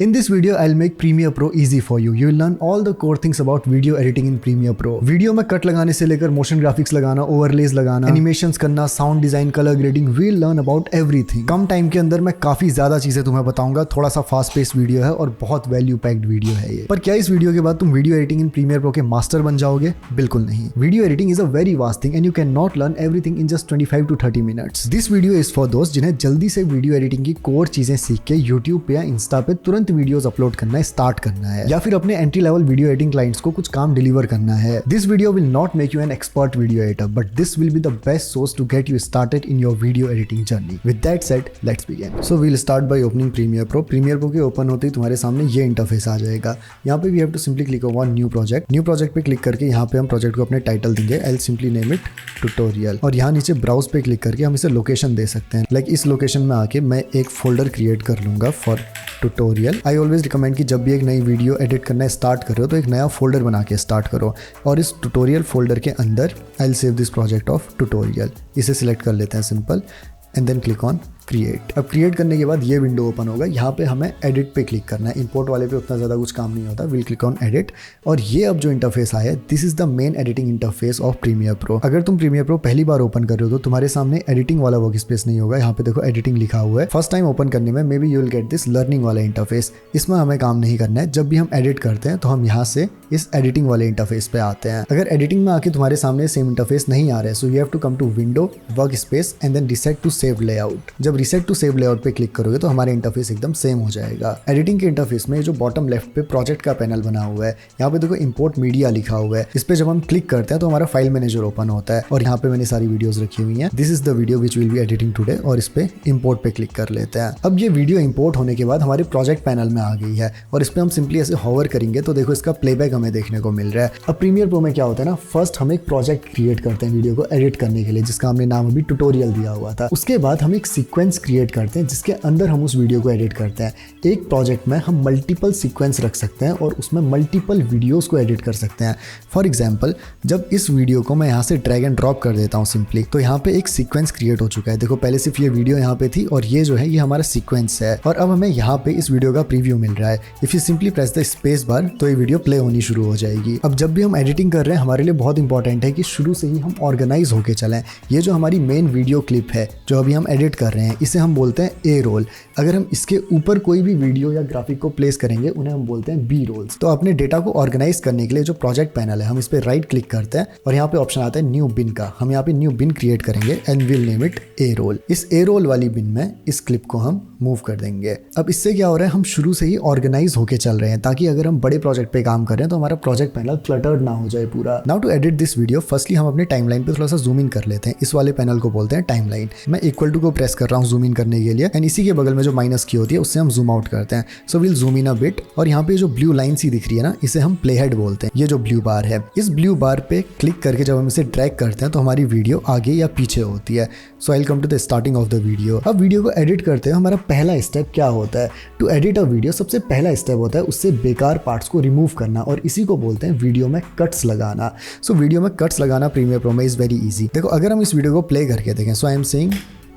In this video, I'll make Premiere Pro easy for you. You'll learn all the core things about video editing in Premiere Pro. Video में cut लगाने से लेकर motion graphics लगाना, overlays लगाना, animations करना, sound design, colour grading, we'll learn about everything. Come time के अंदर मैं काफी ज्यादा चीजें तुम्हें बताऊंगा. थोड़ा सा फास्ट पेस वीडियो है और बहुत वैल्यू पैक्ड वीडियो है ये. पर क्या इस वीडियो के बाद तुम video editing in Premiere Pro के मास्टर बन जाओगे? बिल्कुल नहीं. Video editing is a very vast thing and you can not learn everything in just 25 to 30 minutes. This video is for दोस्त जिन्हें जल्दी से वीडियो एडिटिंग की कोर चीजें सीख के यूट्यूब पे या इंस्टा पे तुरंत वीडियोस अपलोड स्टार्ट करना है या फिर अपने entry level video editing clients को कुछ काम डिलीवर करना है. This video will not make you an expert video editor but this will be the best source to get you started in your video editing journey. With that said let's begin. So we'll start by opening Premiere Pro. Premiere Pro के open होते ही तुम्हारे सामने ये interface आ जाएगा. यहाँ पे we have to simply click on new project. New project पे क्लिक करके यहाँ पे हम प्रोजेक्ट को अपने टाइटल देंगे. I will simply name it tutorial और यहाँ नीचे ब्राउज पे क्लिक करके हम इसे लोकेशन दे सकते हैं. लाइक इस लोकेशन में आके मैं एक फोल्डर क्रिएट कर लूंगा for tutorial. I always recommend कि जब भी एक नई वीडियो एडिट करना स्टार्ट करो तो एक नया फोल्डर बना के स्टार्ट करो और इस ट्यूटोरियल फोल्डर के अंदर I will save this project of tutorial. इसे सिलेक्ट कर लेते हैं simple and then click on create. अब क्रिएट करने के बाद ये विंडो ओपन होगा. यहाँ पे हमें एडिट पे क्लिक करना है. इंपोर्ट वाले पे उतना ज़्यादा कुछ काम नहीं होता. विल क्लिक ऑन एडिट और ये अब जो इंटरफेस आया है this is the main editing interface of Premiere Pro. अगर तुम प्रीमियर प्रो पहली बार ओपन कर रहे हो तो तुम्हारे सामने एडिटिंग वाला वर्क स्पेस नहीं होगा. यहाँ पे देखो एडिटिंग लिखा हुआ है. फर्स्ट टाइम ओपन करने में may be you will get this learning वाला इंटरफेस. इसमें हमें काम नहीं करना है. जब भी हम एडिट करते हैं तो हम यहाँ से इस एडिटिंग वाले इंटरफेस पे आते हैं. अगर एडिटिंग में आके तुम्हारे सामने सेम इंटरफेस नहीं आ रहा है so you have to come to window, work space and then reset to save layout. जब रीसेट टू सेव लेआउट पे क्लिक करोगे तो हमारे इंटरफेस एकदम सेम हो जाएगा. एडिटिंग के इंटरफेस में जो बॉटम लेफ्ट पे प्रोजेक्ट का पैनल बना हुआ है यहाँ पे देखो इंपोर्ट मीडिया लिखा हुआ है. इस पे जब हम क्लिक करते हैं तो हमारा फाइल मैनेजर ओपन होता है और यहाँ पे मैंने सारी वीडियोस रखी हुई हैं. This is the video which will be editing today और इस पे इंपोर्ट पे क्लिक कर लेते हैं. अब ये वीडियो इंपोर्ट होने के बाद हमारे प्रोजेक्ट पैनल में आ गई है और इस पे हम सिंपली ऐसे होवर करेंगे तो देखो इसका प्लेबैक हमें देखने को मिल रहा है. अब प्रीमियर प्रो में क्या होता है ना, फर्स्ट हम एक प्रोजेक्ट क्रिएट करते हैं वीडियो को एडिट करने के लिए जिसका हमने नाम अभी ट्यूटोरियल दिया हुआ था. उसके बाद हम एक सीक्वेंस क्रिएट करते हैं जिसके अंदर हम उस वीडियो को एडिट करते हैं. एक प्रोजेक्ट में हम मल्टीपल सीक्वेंस रख सकते हैं और उसमें मल्टीपल वीडियोस को एडिट कर सकते हैं. फॉर एग्जांपल जब इस वीडियो को मैं यहाँ से ड्रैग एंड ड्रॉप कर देता हूँ सिंपली तो यहाँ पे एक सीक्वेंस क्रिएट हो चुका है. देखो पहले सिर्फ ये वीडियो यहाँ पे थी और ये जो है ये हमारा सीक्वेंस है और अब हमें यहाँ पे इस वीडियो का प्रीव्यू मिल रहा है. If you simply press the space bar तो ये वीडियो प्ले होनी शुरू हो जाएगी. अब जब भी हम एडिटिंग कर रहे हैं हमारे लिए बहुत इंपॉर्टेंट है कि शुरू से ही हम ऑर्गेनाइज होके चलें. ये जो हमारी मेन वीडियो क्लिप है जो अभी हम एडिट कर रहे हैं इसे हम बोलते हैं ए रोल. अगर हम इसके ऊपर कोई भी वीडियो या ग्राफिक को प्लेस करेंगे उन्हें हम बोलते हैं बी रोल्स. तो अपने डेटा को ऑर्गेनाइज करने के लिए जो प्रोजेक्ट पैनल है हम इस पे राइट क्लिक करते हैं और यहाँ पे ऑप्शन आता है न्यू बिन का. हम यहाँ पे न्यू बिन क्रिएट करेंगे and will name it A roll. इस ए रोल वाली बिन में इस क्लिप को हम मूव कर देंगे. अब इससे क्या हो रहा है, हम शुरू से ही ऑर्गेनाइज होके चल रहे हैं ताकि अगर हम बड़े प्रोजेक्ट पे काम कर रहे हैं तो हमारा प्रोजेक्ट पैनल क्लटर्ड ना हो जाए पूरा. Now to edit this video firstly हम अपने टाइमलाइन पे थोड़ा सा जूम इन कर लेते हैं. इस वाले पैनल को बोलते हैं टाइमलाइन. मैं इक्वल टू को प्रेस कर रहा हूँ जूम इन करने के लिए एंड इसी के बगल में जो माइनस की होती है उससे हम जूम आउट करते हैं. So will zoom in a bit और यहाँ पे जो ब्लू लाइन सी दिख रही है ना इसे हम प्ले हेड बोलते हैं. ये जो ब्लू बार है इस ब्लू बार पे क्लिक करके जब हम इसे ड्रैग करते हैं तो हमारी वीडियो आगे या पीछे होती है. So I will come to the starting of the video. अब वीडियो को एडिट करते हैं हमारा पहला स्टेप क्या होता है. टू एडिट अ वीडियो सबसे पहला स्टेप होता है उससे बेकार पार्ट्स को रिमूव करना और इसी को बोलते हैं वीडियो में कट्स लगाना. सो वीडियो में कट्स लगाना प्रीमियर प्रो में इज वेरी इजी. देखो अगर हम इस वीडियो को प्ले करके देखें so I am saying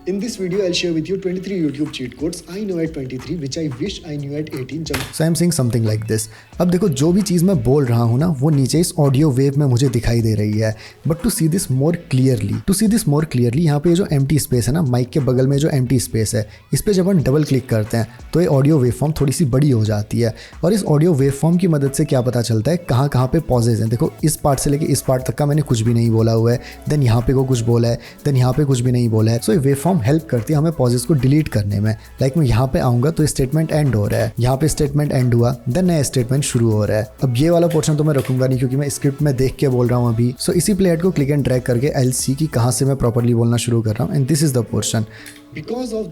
In this video, I'll share with you 23 YouTube cheat codes I know at 23 which I wish I knew at 18. So I'm saying something like this. अब देखो जो भी चीज़ मैं बोल रहा हूँ ना वो नीचे इस ऑडियो वेव में मुझे दिखाई दे रही है. But to see this more clearly यहाँ पे जो एम्प्टी स्पेस है ना माइक के बगल में जो एम्प्टी स्पेस है इस पे जब हम डबल क्लिक करते हैं तो ये ऑडियो वेव फॉर्म थोड़ी सी बड़ी हो जाती है और इस ऑडियो वेव फॉर्म की मदद से क्या पता चलता है कहाँ पे पॉजेज हैं. देखो इस पार्ट से लेके इस पार्ट तक का मैंने कुछ भी नहीं बोला हुआ है. देन यहाँ पे को कुछ बोला है, देन यहाँ पे कुछ भी नहीं बोला है. सो ये वेव फॉर्म हेल्प करती है हमें पॉजेस को डिलीट करने में. लाइक मैं यहाँ पे आऊंगा तो स्टेटमेंट एंड हो रहा है, यहाँ पे स्टेटमेंट एंड हुआ देन नया स्टेटमेंट शुरू हो रहा है. अब ये वाला पोर्शन तो मैं रखूंगा नहीं क्योंकि मैं स्क्रिप्ट में देख के बोल रहा हूँ अभी. सो इसी प्ले हेड को क्लिक एंड ड्रैग करके आई विल सी कि कहाँ से मैं प्रॉपर्ली बोलना शुरू कर रहा हूँ and this is the portion.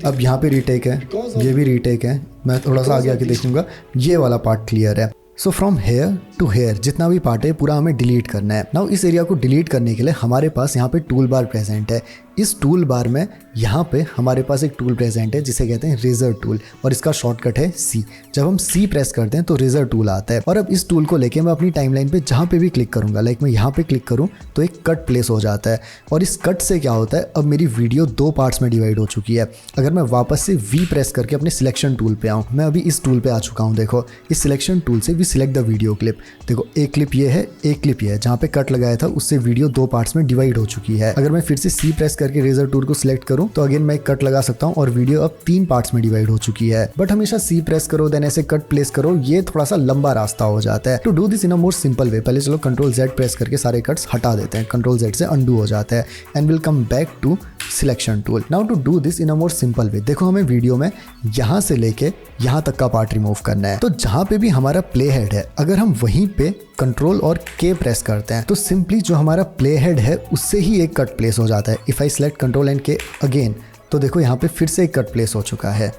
अब यहाँ पे रीटेक है, ये भी रीटेक है. मैं थोड़ा सा आगे आके देखूंगा. ये वाला पार्ट क्लियर है. So from here to here जितना भी पार्ट है पूरा हमें डिलीट करना है। नाउ इस एरिया को डिलीट करने के लिए हमारे पास यहाँ पे टूल बार प्रेजेंट है। इस टूल बार में यहाँ पे हमारे पास एक टूल प्रेजेंट है जिसे कहते हैं रेजर टूल और इसका शॉर्टकट है सी। जब हम सी प्रेस करते हैं तो रेजर टूल आता है। और अब इस टूल को लेके मैं अपनी टाइमलाइन पे जहाँ पे भी क्लिक करूँगा, लाइक मैं यहाँ पे क्लिक करूँ तो एक कट प्लेस हो जाता है। और इस कट से क्या होता है, अब मेरी वीडियो 2 पार्ट्स में डिवाइड हो चुकी है। अगर मैं वापस से वी प्रेस करके अपने सिलेक्शन टूल पे आऊँ, मैं अभी इस टूल पे आ चुका हूँ। देखो इस सिलेक्शन टूल से we select the video clip. देखो एक क्लिप ये है, एक क्लिप ये है। जहाँ पे कट लगाया था उससे वीडियो 2 पार्ट्स में डिवाइड हो चुकी है। अगर मैं फिर से सी प्रेस करके रेजर टूल को सिलेक्ट करूं तो अगेन मैं एक कट लगा सकता हूं और वीडियो अब 3 पार्ट्स में डिवाइड हो चुकी है। बट हमेशा सी प्रेस करो देन ऐसे कट प्लेस करो, ये थोड़ा सा लंबा रास्ता हो जाता है। To do this in a more simple way, पहले चलो कंट्रोल जेड प्रेस करके सारे कट्स हटा देते हैं। कंट्रोल जेड से अंडू हो जाता है and will come back to selection tool. Now to do this in a more simple way, देखो हमें वीडियो में यहाँ से लेके यहाँ तक का पार्ट रिमूव करना है। तो जहाँ पे भी हमारा प्ले हेड है, अगर हम वहीं पे कंट्रोल और के प्रेस करते हैं तो सिंपली जो हमारा प्ले हेड है उससे ही एक कट प्लेस हो जाता है। If I select control and के अगेन तो देखो यहाँ पे फिर से एक कट प्लेस हो चुका है।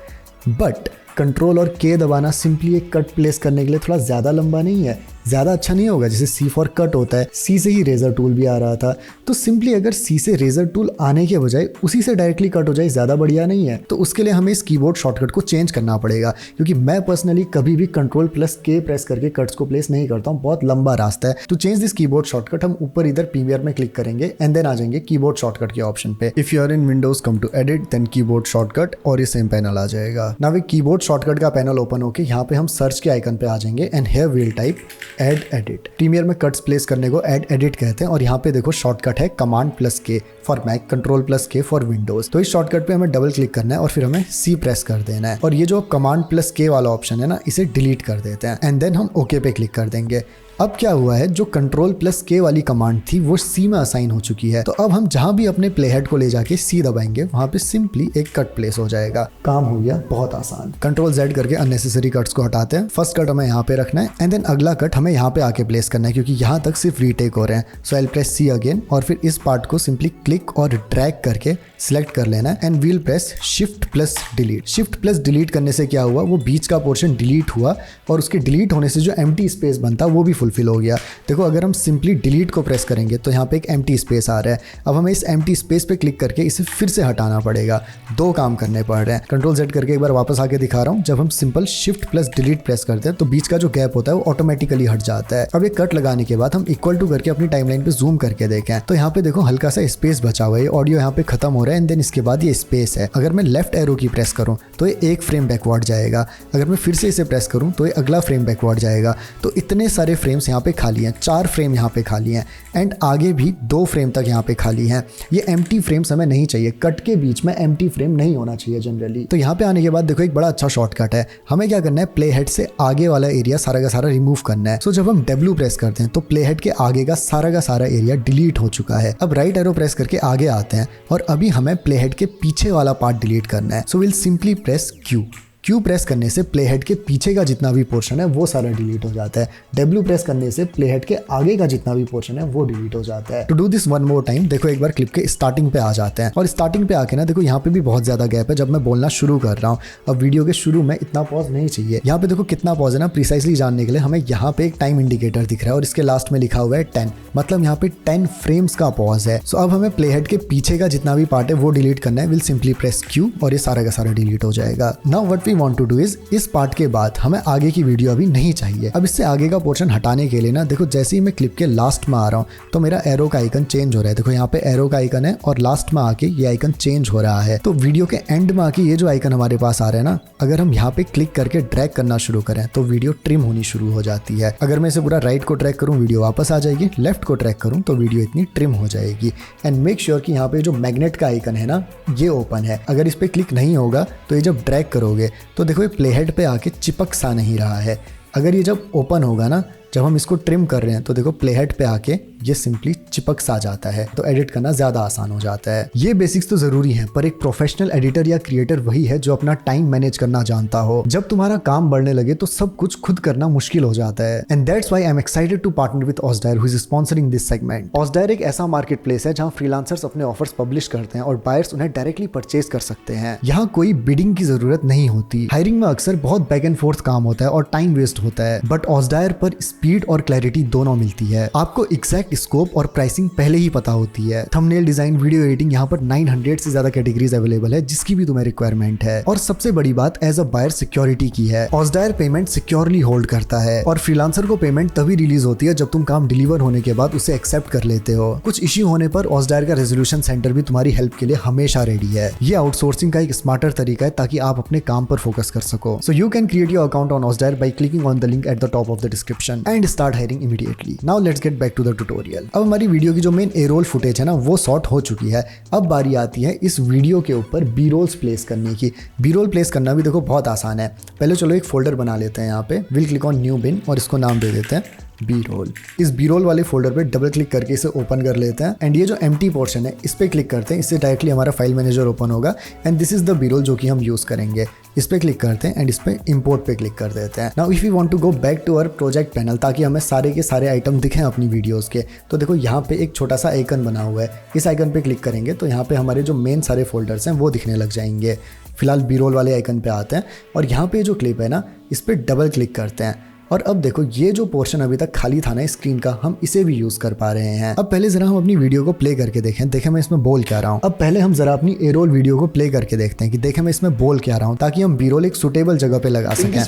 बट कंट्रोल और के दबाना सिंपली एक कट प्लेस करने के लिए थोड़ा ज़्यादा लंबा नहीं है, ज़्यादा अच्छा नहीं होगा। जैसे सी फॉर कट होता है, सी से ही रेजर टूल भी आ रहा था, तो सिंपली अगर सी से रेजर टूल आने के बजाय उसी से डायरेक्टली कट हो जाए ज़्यादा बढ़िया नहीं है। तो उसके लिए हमें इस कीबोर्ड शॉर्टकट को चेंज करना पड़ेगा, क्योंकि मैं पर्सनली कभी भी कंट्रोल प्लस के प्रेस करके कट्स को प्लेस नहीं करता हूँ, बहुत लंबा रास्ता है। तो चेंज दिस कीबोर्ड शॉर्टकट, हम ऊपर इधर प्रीमियर में क्लिक करेंगे एंड देन आ जाएंगे कीबोर्ड शॉर्टकट के ऑप्शन पे। If you are in Windows come to edit then keyboard shortcut और ये सेम पैनल आ जाएगा। नाउ एक कीबोर्ड शॉर्टकट का पैनल ओपन होके यहाँ पे हम सर्च के आइकन पे आ जाएंगे and here we will type add edit. Premiere में कट्स प्लेस करने को ऐड एडिट कहते हैं और यहाँ पे देखो शॉर्टकट है कमांड प्लस के फॉर मैक, कंट्रोल प्लस के फॉर विंडोज। तो इस शॉर्टकट पे हमें डबल क्लिक करना है और फिर हमें सी प्रेस कर देना है और ये जो कमांड प्लस के वाला ऑप्शन है ना, इसे डिलीट कर देते हैं एंड देन हम ओके पे क्लिक कर देंगे। अब क्या हुआ है, जो कंट्रोल प्लस के वाली कमांड थी वो सी में असाइन हो चुकी है। तो अब हम जहां भी अपने प्ले हेड को ले जाके सी दबाएंगे वहां पे सिंपली एक कट प्लेस हो जाएगा। काम हो गया बहुत आसान। कंट्रोल जेड करके अननेसेसरी कट्स को हटाते हैं। फर्स्ट कट हमें यहाँ पे रखना है एंड देन अगला कट हमें यहाँ पे आके प्लेस करना है, क्योंकि यहाँ तक सिर्फ रीटेक हो रहे हैं। So I will press C again और फिर इस पार्ट को सिंपली क्लिक और ड्रैग करके सिलेक्ट कर लेना है and will press shift plus delete. Shift plus delete करने से क्या हुआ, वो बीच का पोर्शन डिलीट हुआ और उसके डिलीट होने से जो एम्प्टी स्पेस बनता वो भी फुलफिल हो गया। देखो अगर हम सिंपली डिलीट को प्रेस करेंगे तो यहाँ पे एक एम्प्टी स्पेस आ रहा है। अब हमें इस एम्प्टी स्पेस पे क्लिक करके इसे फिर से हटाना पड़ेगा। 2 काम करने पड़ रहे हैं। कंट्रोल जेड करके एक बार वापस आके दिखा रहा हूँ। जब हम simple shift plus delete press करते हैं तो बीच का जो गैप होता है वो ऑटोमेटिकली हट जाता है। अब एक कट लगाने के बाद हम इक्वल टू करके अपनी टाइमलाइन पे जूम करके देखें तो यहाँ पे देखो हल्का सा स्पेस बचा हुआ है। ऑडियो यहाँ पे खत्म हो रहा है एंड देन इसके बाद ये स्पेस है। अगर मैं लेफ्ट एरो की प्रेस करूँ तो ये 1 फ्रेम बैकवर्ड जाएगा। अगर मैं फिर से इसे प्रेस करूँ तो ये अगला फ्रेम बैकवर्ड जाएगा। तो इतने सारे फ्रेम्स यहाँ पे खाली हैं, 4 फ्रेम यहाँ पे खाली हैं एंड आगे भी 2 फ्रेम तक यहाँ पे खाली हैं। ये एम्प्टी फ्रेम्स हमें नहीं चाहिए। कट के बीच में एम्प्टी फ्रेम नहीं होना चाहिए जनरली। तो यहाँ पे आने के बाद देखो एक बड़ा अच्छा शॉर्टकट है। हमें क्या करना है, प्ले हेड से आगे वाला एरिया सारा का सारा रिमूव करना है। सो जब हम डब्ल्यू प्रेस करते हैं तो प्ले हेड के आगे का सारा एरिया डिलीट हो चुका है। अब राइट एरो प्रेस करके आगे आते हैं और अभी हमें प्ले हेड के पीछे वाला पार्ट डिलीट करना है। So will simply press Q press करने से प्ले हेड के पीछे का जितना भी पोर्शन है वो सारा डिलीट हो जाता है। डब्ल्यू प्रेस करने से प्ले हेड के आगे का जितना भी पोर्शन है वो डिलीट हो जाता है। To do this one more time, देखो एक बार क्लिप के स्टार्टिंग पे आ जाते हैं और स्टार्टिंग पे आके ना देखो यहाँ पे भी बहुत ज्यादा गैप है। जब मैं बोलना शुरू कर रहा हूँ, अब वीडियो के शुरू में इतना पॉज नहीं चाहिए। यहाँ पे देखो कितना पॉज है ना, प्रिसाइसली जानने के लिए हमें यहाँ पे एक टाइम इंडिकेटर दिख रहा है और इसके लास्ट में लिखा हुआ है 10, मतलब यहाँ पे 10 फ्रेम्स का पॉज है। सो अब हमें प्ले हेड के पीछे का जितना भी पार्ट है वो डिलीट करना है। विल सिंपली प्रेस क्यू और ये सारा का सारा डिलीट हो जाएगा। Now what we want to do is, इस पार्ट के बाद हमें आगे की वीडियो अभी नहीं चाहिए। अब इससे आगे का पोर्शन हटाने के लिए ना देखो जैसे ही मैं क्लिप के लास्ट में आ रहा हूँ तो मेरा एरो का आइकन चेंज हो रहा है। देखो यहाँ पे एरो का आइकन है और लास्ट में आके ये आइकन चेंज हो रहा है। तो वीडियो के एंड में आके ये जो आइकन हमारे पास आ रहा है ना, अगर हम यहाँ पे क्लिक करके ड्रैग करना शुरू करें तो वीडियो ट्रिम होनी शुरू हो जाती है। अगर मैं इसे पूरा राइट को ट्रैक करूँ वीडियो वापस आ जाएगी, लेफ्ट को ट्रैक करूँ तो वीडियो इतनी ट्रिम हो जाएगी। एंड मेक श्योर कि यहाँ पे जो मैग्नेट का आइकन है ना ये ओपन है। अगर इस पर क्लिक नहीं होगा तो ये जब ड्रैग करोगे तो देखो ये प्ले हेड पे आके चिपक सा नहीं रहा है। अगर ये जब ओपन होगा ना, जब हम इसको ट्रिम कर रहे हैं तो देखो प्ले हेड पे आके ये सिंपली चिपक सा जाता है, तो एडिट करना ज्यादा आसान हो जाता है। ये बेसिक्स तो जरूरी हैं, पर एक प्रोफेशनल एडिटर या क्रिएटर वही है जो अपना टाइम मैनेज करना जानता हो। जब तुम्हारा काम बढ़ने लगे तो सब कुछ खुद करना मुश्किल हो जाता है। And that's why I am excited to partner with Ozdire who is sponsoring this segment. Ozdire एक ऐसा मार्केट प्लेस है जहां फ्रीलांसर्स अपने ऑफर्स पब्लिश करते हैं और बायर्स उन्हें डायरेक्टली परचेज कर सकते हैं। यहाँ कोई बिडिंग की जरूरत नहीं होती। हायरिंग में अक्सर बहुत बैक एंड फोर्थ काम होता है और टाइम वेस्ट होता है, बट ऑजडायर पर स्पीड और क्लैरिटी दोनों मिलती है। आपको एग्जैक्ट स्कोप और प्राइसिंग पहले ही पता होती है। थंबनेल डिजाइन, वीडियो एडिटिंग, यहाँ पर 900 से ज्यादा कैटेगरीज अवेलेबल है जिसकी भी तुम्हें रिक्वायरमेंट है। और सबसे बड़ी बात एज अ बायर सिक्योरिटी की है। ऑजडायर पेमेंट सिक्योरली होल्ड करता है और फ्रीलांसर को पेमेंट तभी रिलीज होती है जब तुम काम डिलीवर होने के बाद उसे एक्सेप्ट कर लेते हो। कुछ इश्यू होने पर ऑजडायर का रेजोल्यूशन सेंटर भी तुम्हारी हेल्प के लिए हमेशा रेडी है। ये आउटसोर्सिंग का एक स्मार्टर तरीका है ताकि आप अपने काम पर फोकस कर सको। So you can create your account on Ozdire by clicking on the link at the top of the description and start hiring immediately. Now let's get back to the tutorial. अब हमारी video की जो main ए role footage है ना वो short हो चुकी है। अब बारी आती है इस वीडियो के ऊपर बी रोल्स प्लेस करने की। बी रोल प्लेस करना भी देखो बहुत आसान है। पहले चलो एक फोल्डर बना लेते हैं। यहाँ पे विल क्लिक ऑन न्यू बिन और इसको नाम दे देते हैं बी रोल। इस बी रोल वाले फोल्डर पे डबल क्लिक करके इसे ओपन कर लेते हैं एंड ये जो एम्प्टी पोर्शन है इस पे क्लिक करते हैं। इससे डायरेक्टली हमारा फाइल मैनेजर ओपन होगा and this is the B roll जो कि हम यूज करेंगे। इस पे क्लिक करते हैं एंड इस पे इंपोर्ट पे क्लिक कर देते हैं। Now if you want to go back to our project panel ताकि हमें सारे के सारे आइटम दिखें अपनी वीडियोस के, तो देखो यहाँ पे एक छोटा सा आइकन बना हुआ है। इस आइकन पे क्लिक करेंगे तो यहाँ पे हमारे जो मेन सारे फोल्डर्स हैं वो दिखने लग जाएंगे। फिलहाल बी रोल वाले आइकन पे आते हैं और यहाँ पे जो क्लिप है ना इस पे डबल क्लिक करते हैं और अब देखो ये जो पोर्शन अभी तक खाली था ना स्क्रीन का, हम इसे भी यूज कर पा रहे हैं। अब पहले जरा हम अपनी वीडियो को प्ले करके देखें मैं इसमें बोल क्या रहा हूँ। अब पहले हम जरा अपनी ए रोल वीडियो को प्ले करके देखते हैं कि देखें मैं इसमें बोल क्या रहा हूँ, ताकि हम बी रोल एक सुटेबल जगह पे लगा सकें।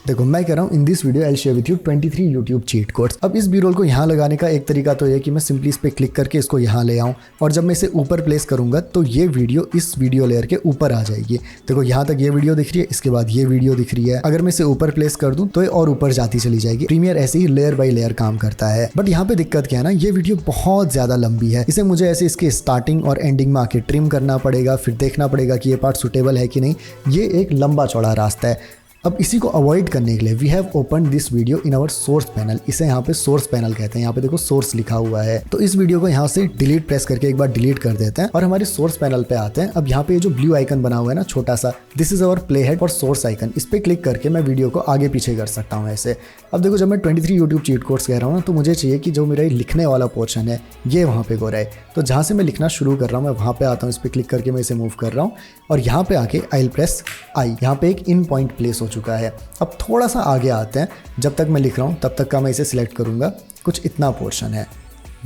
देखो मैं कह रहा हूँ in this video I will share with you 23 YouTube cheat codes. अब इस बी रोल को यहाँ लगाने का एक तरीका तो ये कि मैं सिंपली इस पे क्लिक करके इसको यहाँ ले आऊँ और जब मैं इसे ऊपर प्लेस करूंगा तो ये वीडियो इस वीडियो लेयर के ऊपर आ जाएगी। देखो यहाँ तक ये वीडियो दिख रही है, इसके बाद ये वीडियो दिख रही है। अगर मैं इसे ऊपर प्लेस कर दूं तो ये और ऊपर जाती चली जाएगी। प्रीमियर ऐसे ही लेयर बाय लेयर काम करता है। बट यहाँ पे दिक्कत क्या है ना, ये वीडियो बहुत ज्यादा लंबी है। इसे मुझे ऐसे इसके स्टार्टिंग और एंडिंग में आके ट्रिम करना पड़ेगा, फिर देखना पड़ेगा कि ये पार्ट सुटेबल है कि नहीं। ये एक लंबा चौड़ा रास्ता है। अब इसी को अवॉइड करने के लिए we have open this video in our source panel. इसे यहाँ पे सोर्स पैनल कहते हैं। यहाँ पे देखो सोर्स लिखा हुआ है। तो इस वीडियो को यहाँ से डिलीट प्रेस करके एक बार डिलीट कर देते हैं और हमारे सोर्स पैनल पे आते हैं। अब यहाँ पे जो ब्लू आइकन बना हुआ है ना छोटा सा, this is our play head और सोर्स आइकन। इस पे क्लिक करके मैं वीडियो को आगे पीछे कर सकता हूँ ऐसे। अब देखो जब मैं 23 यूट्यूब चीट कोड्स कह रहा हूँ ना, तो मुझे चाहिए कि जो मेरा लिखने वाला पोर्शन है ये वहाँ पे हो रहा है। तो जहाँ से मैं लिखना शुरू कर रहा हूँ मैं वहाँ पे आता हूँ। इस पर क्लिक करके मैं इसे मूव कर रहा हूँ और यहाँ पे आके आई विल प्रेस आई। यहाँ पे एक इन पॉइंट प्लेस हो चुका है। अब थोड़ा सा आगे आते हैं। जब तक मैं लिख रहा हूँ तब तक का मैं इसे सिलेक्ट करूंगा। कुछ इतना पोर्शन है,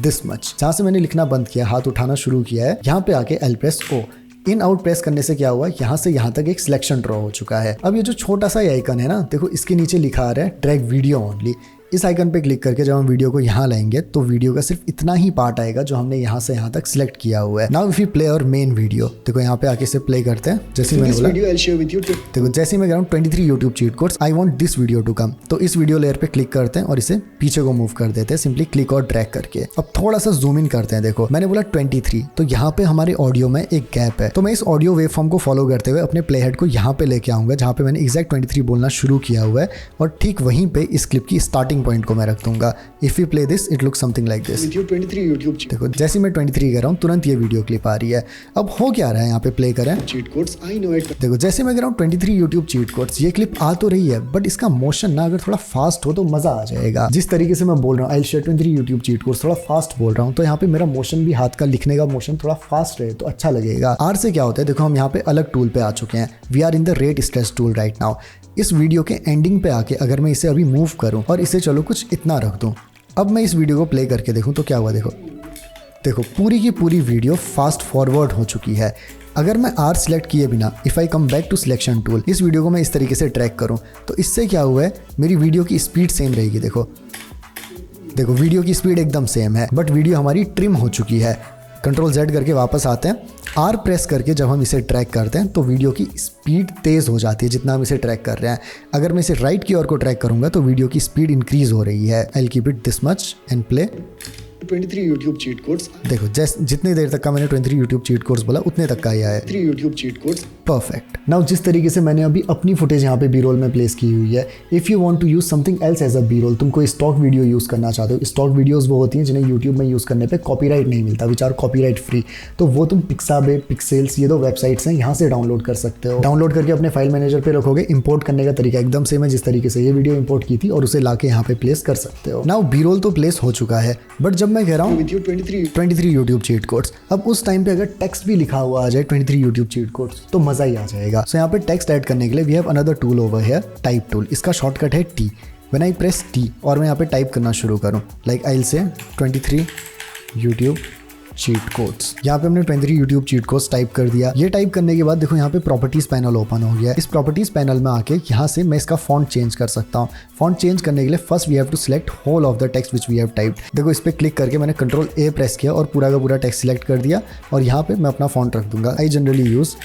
दिस मच। जहाँ से मैंने लिखना बंद किया, हाथ उठाना शुरू किया है, यहाँ पे आके L press O. In out press करने से क्या हुआ, यहाँ से यहाँ तक एक सिलेक्शन ड्रॉ हो चुका है। अब ये जो छोटा सा आइकन है ना, देखो इसके नीचे लिखा आ रहा है ट्रैक वीडियो ओनली। इस आइकन पे क्लिक करके जब हम वीडियो को यहाँ लाएंगे तो वीडियो का सिर्फ इतना ही पार्ट आएगा जो हमने यहाँ से यहाँ तक सिलेक्ट किया हुआ है। नाउ इफ यू प्ले और मेन वीडियो, देखो यहाँ पे आके इसे प्ले करते हैं। जैसे मैंने बोला देखो जैसे मैं कह रहा हूँ 23 YouTube cheat codes, I want this video to come. तो इस वीडियो लेयर पे क्लिक करते हैं और इसे पीछे को मूव कर देते हैं सिंपली क्लिक और ड्रैग करके। अब थोड़ा सा जूम इन करते हैं। देखो मैंने बोला 23, तो यहाँ पे हमारे ऑडियो में एक गैप है। तो मैं इस ऑडियो वेव फॉर्म को फॉलो करते हुए अपने प्ले हेड को यहाँ पे लेके आऊंगा जहाँ पे मैंने एग्जैक्ट 23 बोलना शुरू किया हुआ है और ठीक वहीं पे इस क्लिप की स्टार्टिंग पॉइंट को मैं रख दूंगा। If you play this, it looks something like this. देखो जैसे मैं 23 कर रहा हूँ तुरंत ये वीडियो क्लिप आ रही है। अब हो क्या रहा है यहाँ पे, प्ले करें। Cheat codes, I know it. देखो जैसे मैं कह रहा हूँ 23 यूट्यूब चीट कोड्स, ये क्लिप आ तो रही है बट इसका मोशन ना अगर थोड़ा फास्ट हो तो मजा आ जाएगा। जिस तरीके से मैं बोल रहा हूँ I will share 23 YouTube cheat codes, थोड़ा फास्ट बोल रहा हूँ तो यहाँ पे मेरा मोशन भी, हाथ का लिखने का मोशन थोड़ा फास्ट रहे तो अच्छा लगेगा। आर से क्या होता है, देखो हम यहाँ पे अलग टूल पे आ चुके हैं। We are in the rate stretch tool right now. इस वीडियो के एंडिंग पे आके अगर मैं इसे अभी मूव करूँ और इसे चलो कुछ इतना रख दूँ, अब मैं इस वीडियो को प्ले करके देखूं तो क्या हुआ। देखो पूरी की पूरी वीडियो फास्ट फॉरवर्ड हो चुकी है। अगर मैं आर सिलेक्ट किए बिना if I come back to selection tool, इस वीडियो को मैं इस तरीके से ट्रैक करूं तो इससे क्या हुआ है, मेरी वीडियो की स्पीड सेम रहेगी। देखो वीडियो की स्पीड एकदम सेम है बट वीडियो हमारी ट्रिम हो चुकी है। कंट्रोल Z करके वापस आते हैं। आर प्रेस करके जब हम इसे ट्रैक करते हैं तो वीडियो की स्पीड तेज़ हो जाती है जितना हम इसे ट्रैक कर रहे हैं। अगर मैं इसे राइट की ओर को ट्रैक करूंगा तो वीडियो की स्पीड इंक्रीज हो रही है। I will keep it this much and play. 23 YouTube cheat codes. देखो जैसे जितनी देर तक का मैंने 23 यूट्यूब चीट कोड्स बोला उतने तक का ही आया है 3 YouTube cheat codes. Perfect. Now जिस तरीके से मैंने अभी अपनी फुटेज यहाँ पे बी रोल में प्लेस की हुई है, if you want to use something else as a B roll, तुम कोई स्टॉक वीडियो यूज करना चाहते हो, स्टॉक वीडियोस वो होती हैं जिन्हें यूट्यूब में यूज करने पे कॉपीराइट नहीं मिलता, विच आर कॉपीराइट फ्री, तो वो तुम पिक्साबे, पिक्सेल्स, ये दो वेबसाइट्स हैं, यहाँ से डाउनलोड कर सकते हो। डाउनलोड करके अपने फाइल मैनेजर पे रखोगे। इंपोर्ट करने का तरीका एकदम सेम है जिस तरीके से ये वीडियो इंपोर्ट की थी, और उसे लाके यहाँ पे प्लेस कर सकते हो। नाउ बी रोल तो प्लेस हो चुका है, बट जब मैं कह रहा हूँ 23 यूट्यूब चीट कोड्स, अब उस टाइम पे अगर टेक्स्ट भी लिखा हुआ आ जाए 23 यूट्यूब चीट कोड्स तो मजा ही आ जाएगा। सो यहाँ पे टेक्स्ट ऐड करने के लिए we have another tool over here, type tool. इसका शॉर्टकट है T. When I press T और मैं यहाँ पे टाइप करना शुरू करूँ, like I will say 23 YouTube cheat codes. यहाँ पे हमने 23 यूट्यूब चीट कोड्स टाइप कर दिया। ये टाइप करने के बाद देखो यहाँ पे प्रॉपर्टीज पैनल ओपन हो गया है। इस प्रॉपर्टीज पैनल में आके यहाँ से मैं इसका फॉन्ट चेंज कर सकता हूँ। फॉन्ट चेंज करने के लिए first we have to select whole of the text which we have typed. देखो इस पे क्लिक करके मैंने कंट्रोल ए प्रेस किया और पूरा का पूरा टेक्स्ट सिलेक्ट कर दिया, और यहाँ पे मैं अपना फॉन्ट रख दूंगा। I generally use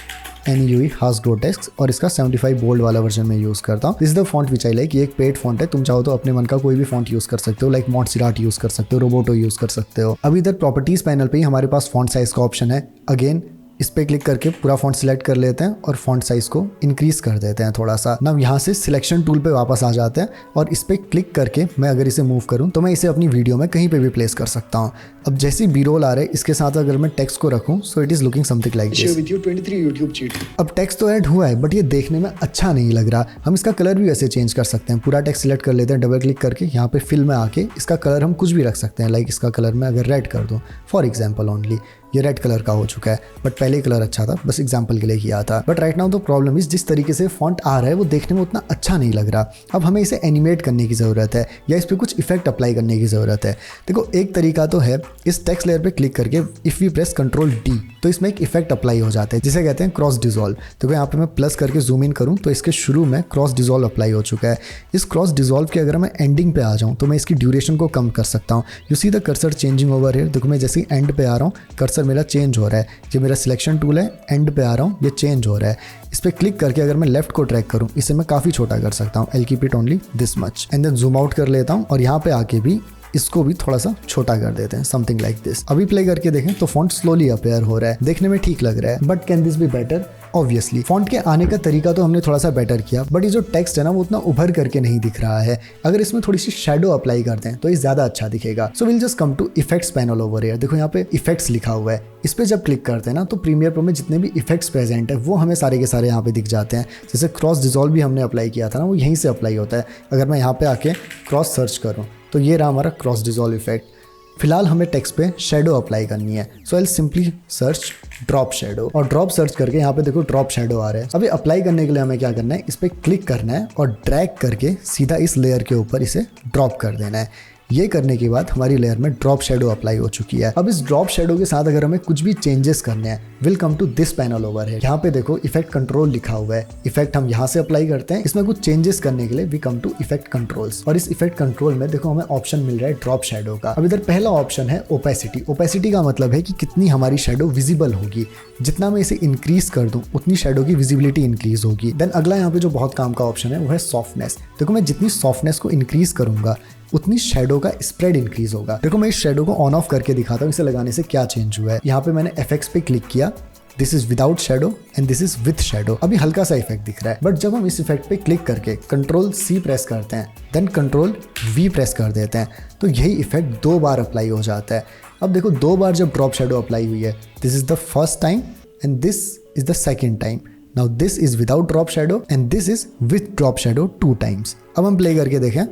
NUE Hasbro text, और इसका 75 बोल्ड वाला वर्जन में यूज़ करता हूँ। This is the font which I like. ये एक पेड फॉन्ट है, तुम चाहो तो अपने मन का कोई भी फॉन्ट यूज़ कर सकते हो, लाइक मॉन्टसेराट यूज़ कर सकते हो, रोबोटो यूज़ कर सकते हो। अब इधर प्रॉपर्टीज पैनल पे ही हमारे पास फॉन्ट साइज का ऑप्शन है। अगेन इस पे क्लिक करके पूरा फॉन्ट सिलेक्ट कर लेते हैं और फॉन्ट साइज को इंक्रीज कर देते हैं थोड़ा सा। ना यहाँ से सिलेक्शन टूल पे वापस आ जाते हैं, और इस पे क्लिक करके मैं अगर इसे मूव करूँ तो मैं इसे अपनी वीडियो में कहीं पे भी प्लेस कर सकता हूँ। अब जैसे बी रोल आ रहे हैं, इसके साथ अगर मैं टेक्स्ट को रखूँ, so it is looking something like this. 23 YouTube cheat. अब टेक्स्ट तो ऐड हुआ है, बट ये देखने में अच्छा नहीं लग रहा। हम इसका कलर भी वैसे चेंज कर सकते हैं। पूरा टेक्स्ट सिलेक्ट कर लेते हैं, डबल क्लिक करके यहाँ पे फिल में आके इसका कलर हम कुछ भी रख सकते हैं। लाइक इसका कलर मैं अगर रेड कर दूँ फॉर एग्जाम्पल ओनली, ये रेड कलर का हो चुका है, बट पहले कलर अच्छा था, बस एग्जांपल के लिए किया था। But right now the problem is जिस तरीके से फॉन्ट आ रहा है वो देखने में उतना अच्छा नहीं लग रहा। अब हमें इसे एनिमेट करने की ज़रूरत है, या इस पर कुछ इफेक्ट अप्लाई करने की ज़रूरत है। देखो एक तरीका तो है, इस टेक्स्ट लेयर पे क्लिक करके if we press control D तो इसमें एक इफेक्ट अप्लाई हो जाता है जिसे कहते हैं क्रॉस डिजोल्व। देखो यहाँ पे मैं प्लस करके जूम इन करूँ तो इसके शुरू में क्रॉस डिजोल्व अप्लाई हो चुका है। इस क्रॉस डिजोल्व के अगर मैं एंडिंग पे आ जाऊँ तो मैं इसकी ड्यूरेशन को कम कर सकता हूँ। You see the cursor changing over here. देखो मैं जैसे ही एंड पे आ रहा हूँ कर्सर मेरा चेंज हो रहा है। ये मेरा सिलेक्शन टूल है, एंड पे आ रहा हूँ, ये चेंज हो रहा है। इस पे क्लिक करके अगर मैं लेफ्ट को ट्रैक करूँ, इसे मैं काफ़ी छोटा कर सकता हूँ। I keep it only this much and then zoom out कर लेता हूँ, और यहाँ पे आके भी इसको भी थोड़ा सा छोटा कर देते हैं, समथिंग लाइक दिस। अभी प्ले करके देखें तो फॉन्ट स्लोली अपेयर हो रहा है, देखने में ठीक लग रहा है। But can this be better? Obviously font के आने का तरीका तो हमने थोड़ा सा बेटर किया, बट ये जो टेक्स्ट है ना वो उतना उभर करके नहीं दिख रहा है। अगर इसमें थोड़ी सी शेडो अप्लाई करते हैं तो ये ज्यादा अच्छा दिखेगा। So we'll just come to effects panel over here. देखो यहाँ पे इफेक्ट्स लिखा हुआ है, इस पे जब क्लिक करते हैं ना तो प्रीमियर प्रो में जितने भी इफेक्ट्स प्रेजेंट है वो हमें सारे के सारे यहाँ पे दिख जाते हैं। जैसे क्रॉस डिजोल्व भी हमने अप्लाई किया था ना, वो यहीं से अप्लाई होता है। अगर मैं यहाँ पे आके क्रॉस सर्च करूँ तो ये रहा हमारा क्रॉस डिजोल्व इफेक्ट। फिलहाल हमें टेक्स्ट पे शेडो अप्लाई करनी है, so I simply search drop shadow, और ड्रॉप सर्च करके यहाँ पे देखो ड्रॉप शेडो आ रहा है। अभी अप्लाई करने के लिए हमें क्या करना है, इस पे क्लिक करना है और ड्रैग करके सीधा इस लेयर के ऊपर इसे ड्रॉप कर देना है। ये करने के बाद हमारी लेयर में ड्रॉप शेडो अप्लाई हो चुकी है। अब इस ड्रॉप शेडो के साथ अगर हमें कुछ भी चेंजेस करने हैं, will come to this panel over है। यहाँ पे देखो इफेक्ट कंट्रोल लिखा हुआ है, इफेक्ट हम यहाँ से अप्लाई करते हैं। इसमें कुछ चेंजेस करने के लिए we come to effect controls, और इस इफेक्ट कंट्रोल में देखो हमें ऑप्शन मिल रहा है ड्रॉप शेडो का। अब इधर पहला ऑप्शन है ओपेसिटी। ओपेसिटी का मतलब है कि कितनी हमारी शेडो विजिबल होगी। जितना मैं इसे इंक्रीज कर दूं उतनी शेडो की विजिबिलिटी इंक्रीज होगी। देन अगला यहाँ पे जो बहुत काम का ऑप्शन है वो है सॉफ्टनेस। देखो मैं जितनी सॉफ्टनेस को इंक्रीज करूंगा उतनी शेडो का स्प्रेड इंक्रीज होगा। देखो मैं इस शेडो को ऑन ऑफ करके दिखाता हूँ इसे लगाने से क्या चेंज हुआ है। यहाँ पे मैंने एफेक्ट्स पे क्लिक किया, this is without shadow and this is with shadow. अभी हल्का सा इफेक्ट दिख रहा है, बट जब हम इस इफेक्ट पे क्लिक करके कंट्रोल C प्रेस करते हैं देन कंट्रोल V प्रेस कर देते हैं तो यही इफेक्ट 2 बार अप्लाई हो जाता है। अब देखो 2 बार जब ड्रॉप शेडो अप्लाई हुई है, this is the first time and this is the second time. Now this is without drop shadow and this is with drop shadow 2 times. अब हम प्ले करके देखें,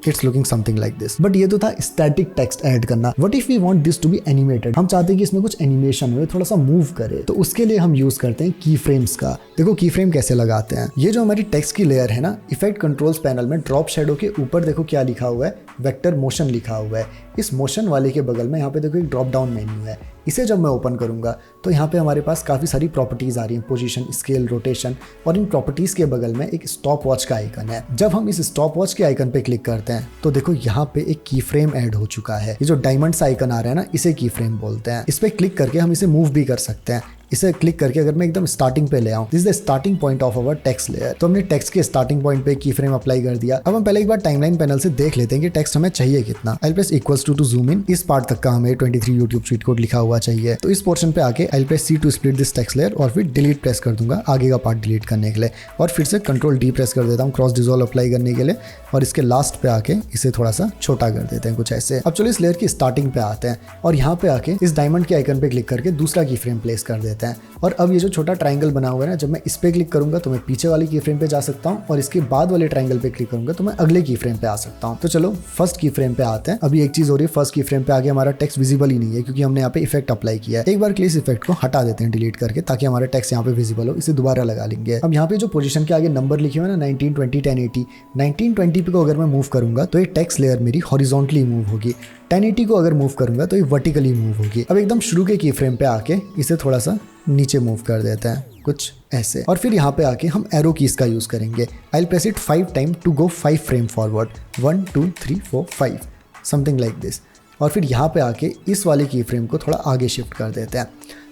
it's looking something like this. But ये तो था static text add करना। What if we want this to be animated? हम चाहते हैं कि इसमें कुछ एनिमेशन हो, थोड़ा सा मूव करे, तो उसके लिए हम यूज करते हैं की फ्रेम्स का। देखो की फ्रेम कैसे लगाते हैं। ये जो हमारी टेक्स्ट की लेयर है ना, इफेक्ट कंट्रोल्स पैनल में ड्रॉप शेडो के ऊपर देखो क्या लिखा हुआ है, वेक्टर मोशन लिखा हुआ है। इस मोशन वाले के बगल में यहाँ पे देखो एक ड्रॉप डाउन मेन्यू है। इसे जब मैं ओपन करूंगा तो यहाँ पे हमारे पास काफ़ी सारी प्रॉपर्टीज़ आ रही हैं, पोजीशन, स्केल, रोटेशन, और इन प्रॉपर्टीज़ के बगल में एक स्टॉप वॉच का आइकन है। जब हम इस स्टॉप वॉच के आइकन पे क्लिक करते हैं तो देखो यहाँ पे एक की फ्रेम ऐड हो चुका है। ये जो डायमंड सा आइकन आ रहा है ना, इसे की फ्रेम बोलते हैं। इस पे क्लिक करके हम इसे मूव भी कर सकते हैं। इसे क्लिक करके अगर मैं एकदम स्टार्टिंग पे ले आऊं, this is the starting point of our text layer. तो हमने टेक्स्ट के स्टार्टिंग पॉइंट पे की फ्रेम अप्लाई कर दिया। अब हम पहले एक बार टाइमलाइन पैनल से देख लेते हैं कि टेक्स्ट हमें चाहिए कितना। I press equals to zoom in. इस पार्ट तक का हमें 23 यूट्यूब चीट कोड लिखा हुआ चाहिए। तो इस पोर्शन पे आके I press C to split this text layer और फिर डिलीट प्रेस कर दूंगा आगे का पार्ट डिलीट करने के लिए, और फिर से कंट्रोल D प्रेस कर देता हूँ क्रॉस डिसॉल्व अप्लाई करने के लिए, और इसके लास्ट पे आके इसे थोड़ा सा छोटा कर देते हैं कुछ ऐसे। अब चलो इस लेयर की स्टार्टिंग पे आते हैं और यहाँ पे आके इस डायमंड के आइकन पे क्लिक करके दूसरा की फ्रेम प्लेस कर देते हैं। और अब ये जो छोटा ट्रायंगल बना हुआ है ना, जब मैं इस पे क्लिक करूंगा तो मैं पीछे वाली की फ्रेम पे जा सकता हूँ, और इसके बाद वाले ट्रायंगल पे क्लिक करूंगा तो मैं अगले की फ्रेम पे आ सकता हूँ। तो चलो फर्स्ट की फ्रेम पे आते हैं। अभी एक चीज हो रही है, फर्स्ट की फ्रेम पे आगे हमारा टेक्स्ट विजिबल ही नहीं है क्योंकि हमने यहाँ पे इफेक्ट अप्लाई किया है। एक बार के लिए इस इफेक्ट को हटा देते हैं डिलीट करके, ताकि हमारा टेक्स्ट यहाँ पे विजिबल हो। इसे दोबारा लगा लेंगे। अब यहाँ पे जो पोजीशन के आगे नंबर लिखे हुए ना 1920 1080, 1920 पे को अगर मैं मूव करूंगा तो ये टेक्स्ट लेयर मेरी हॉरिजॉन्टली मूव होगी। 1080 को अगर मूव करूंगा तो ये वर्टिकली मूव होगी। अब एकदम शुरू के की फ्रेम पे आके इसे थोड़ा सा नीचे मूव कर देते हैं कुछ ऐसे, और फिर यहाँ पे आके हम एरो कीज का यूज करेंगे। I will press it 5 time to go 5 frame forward, 1 2 3 4 5 something like this. और फिर यहाँ पे आके इस वाले की फ्रेम को थोड़ा आगे शिफ्ट कर देते हैं।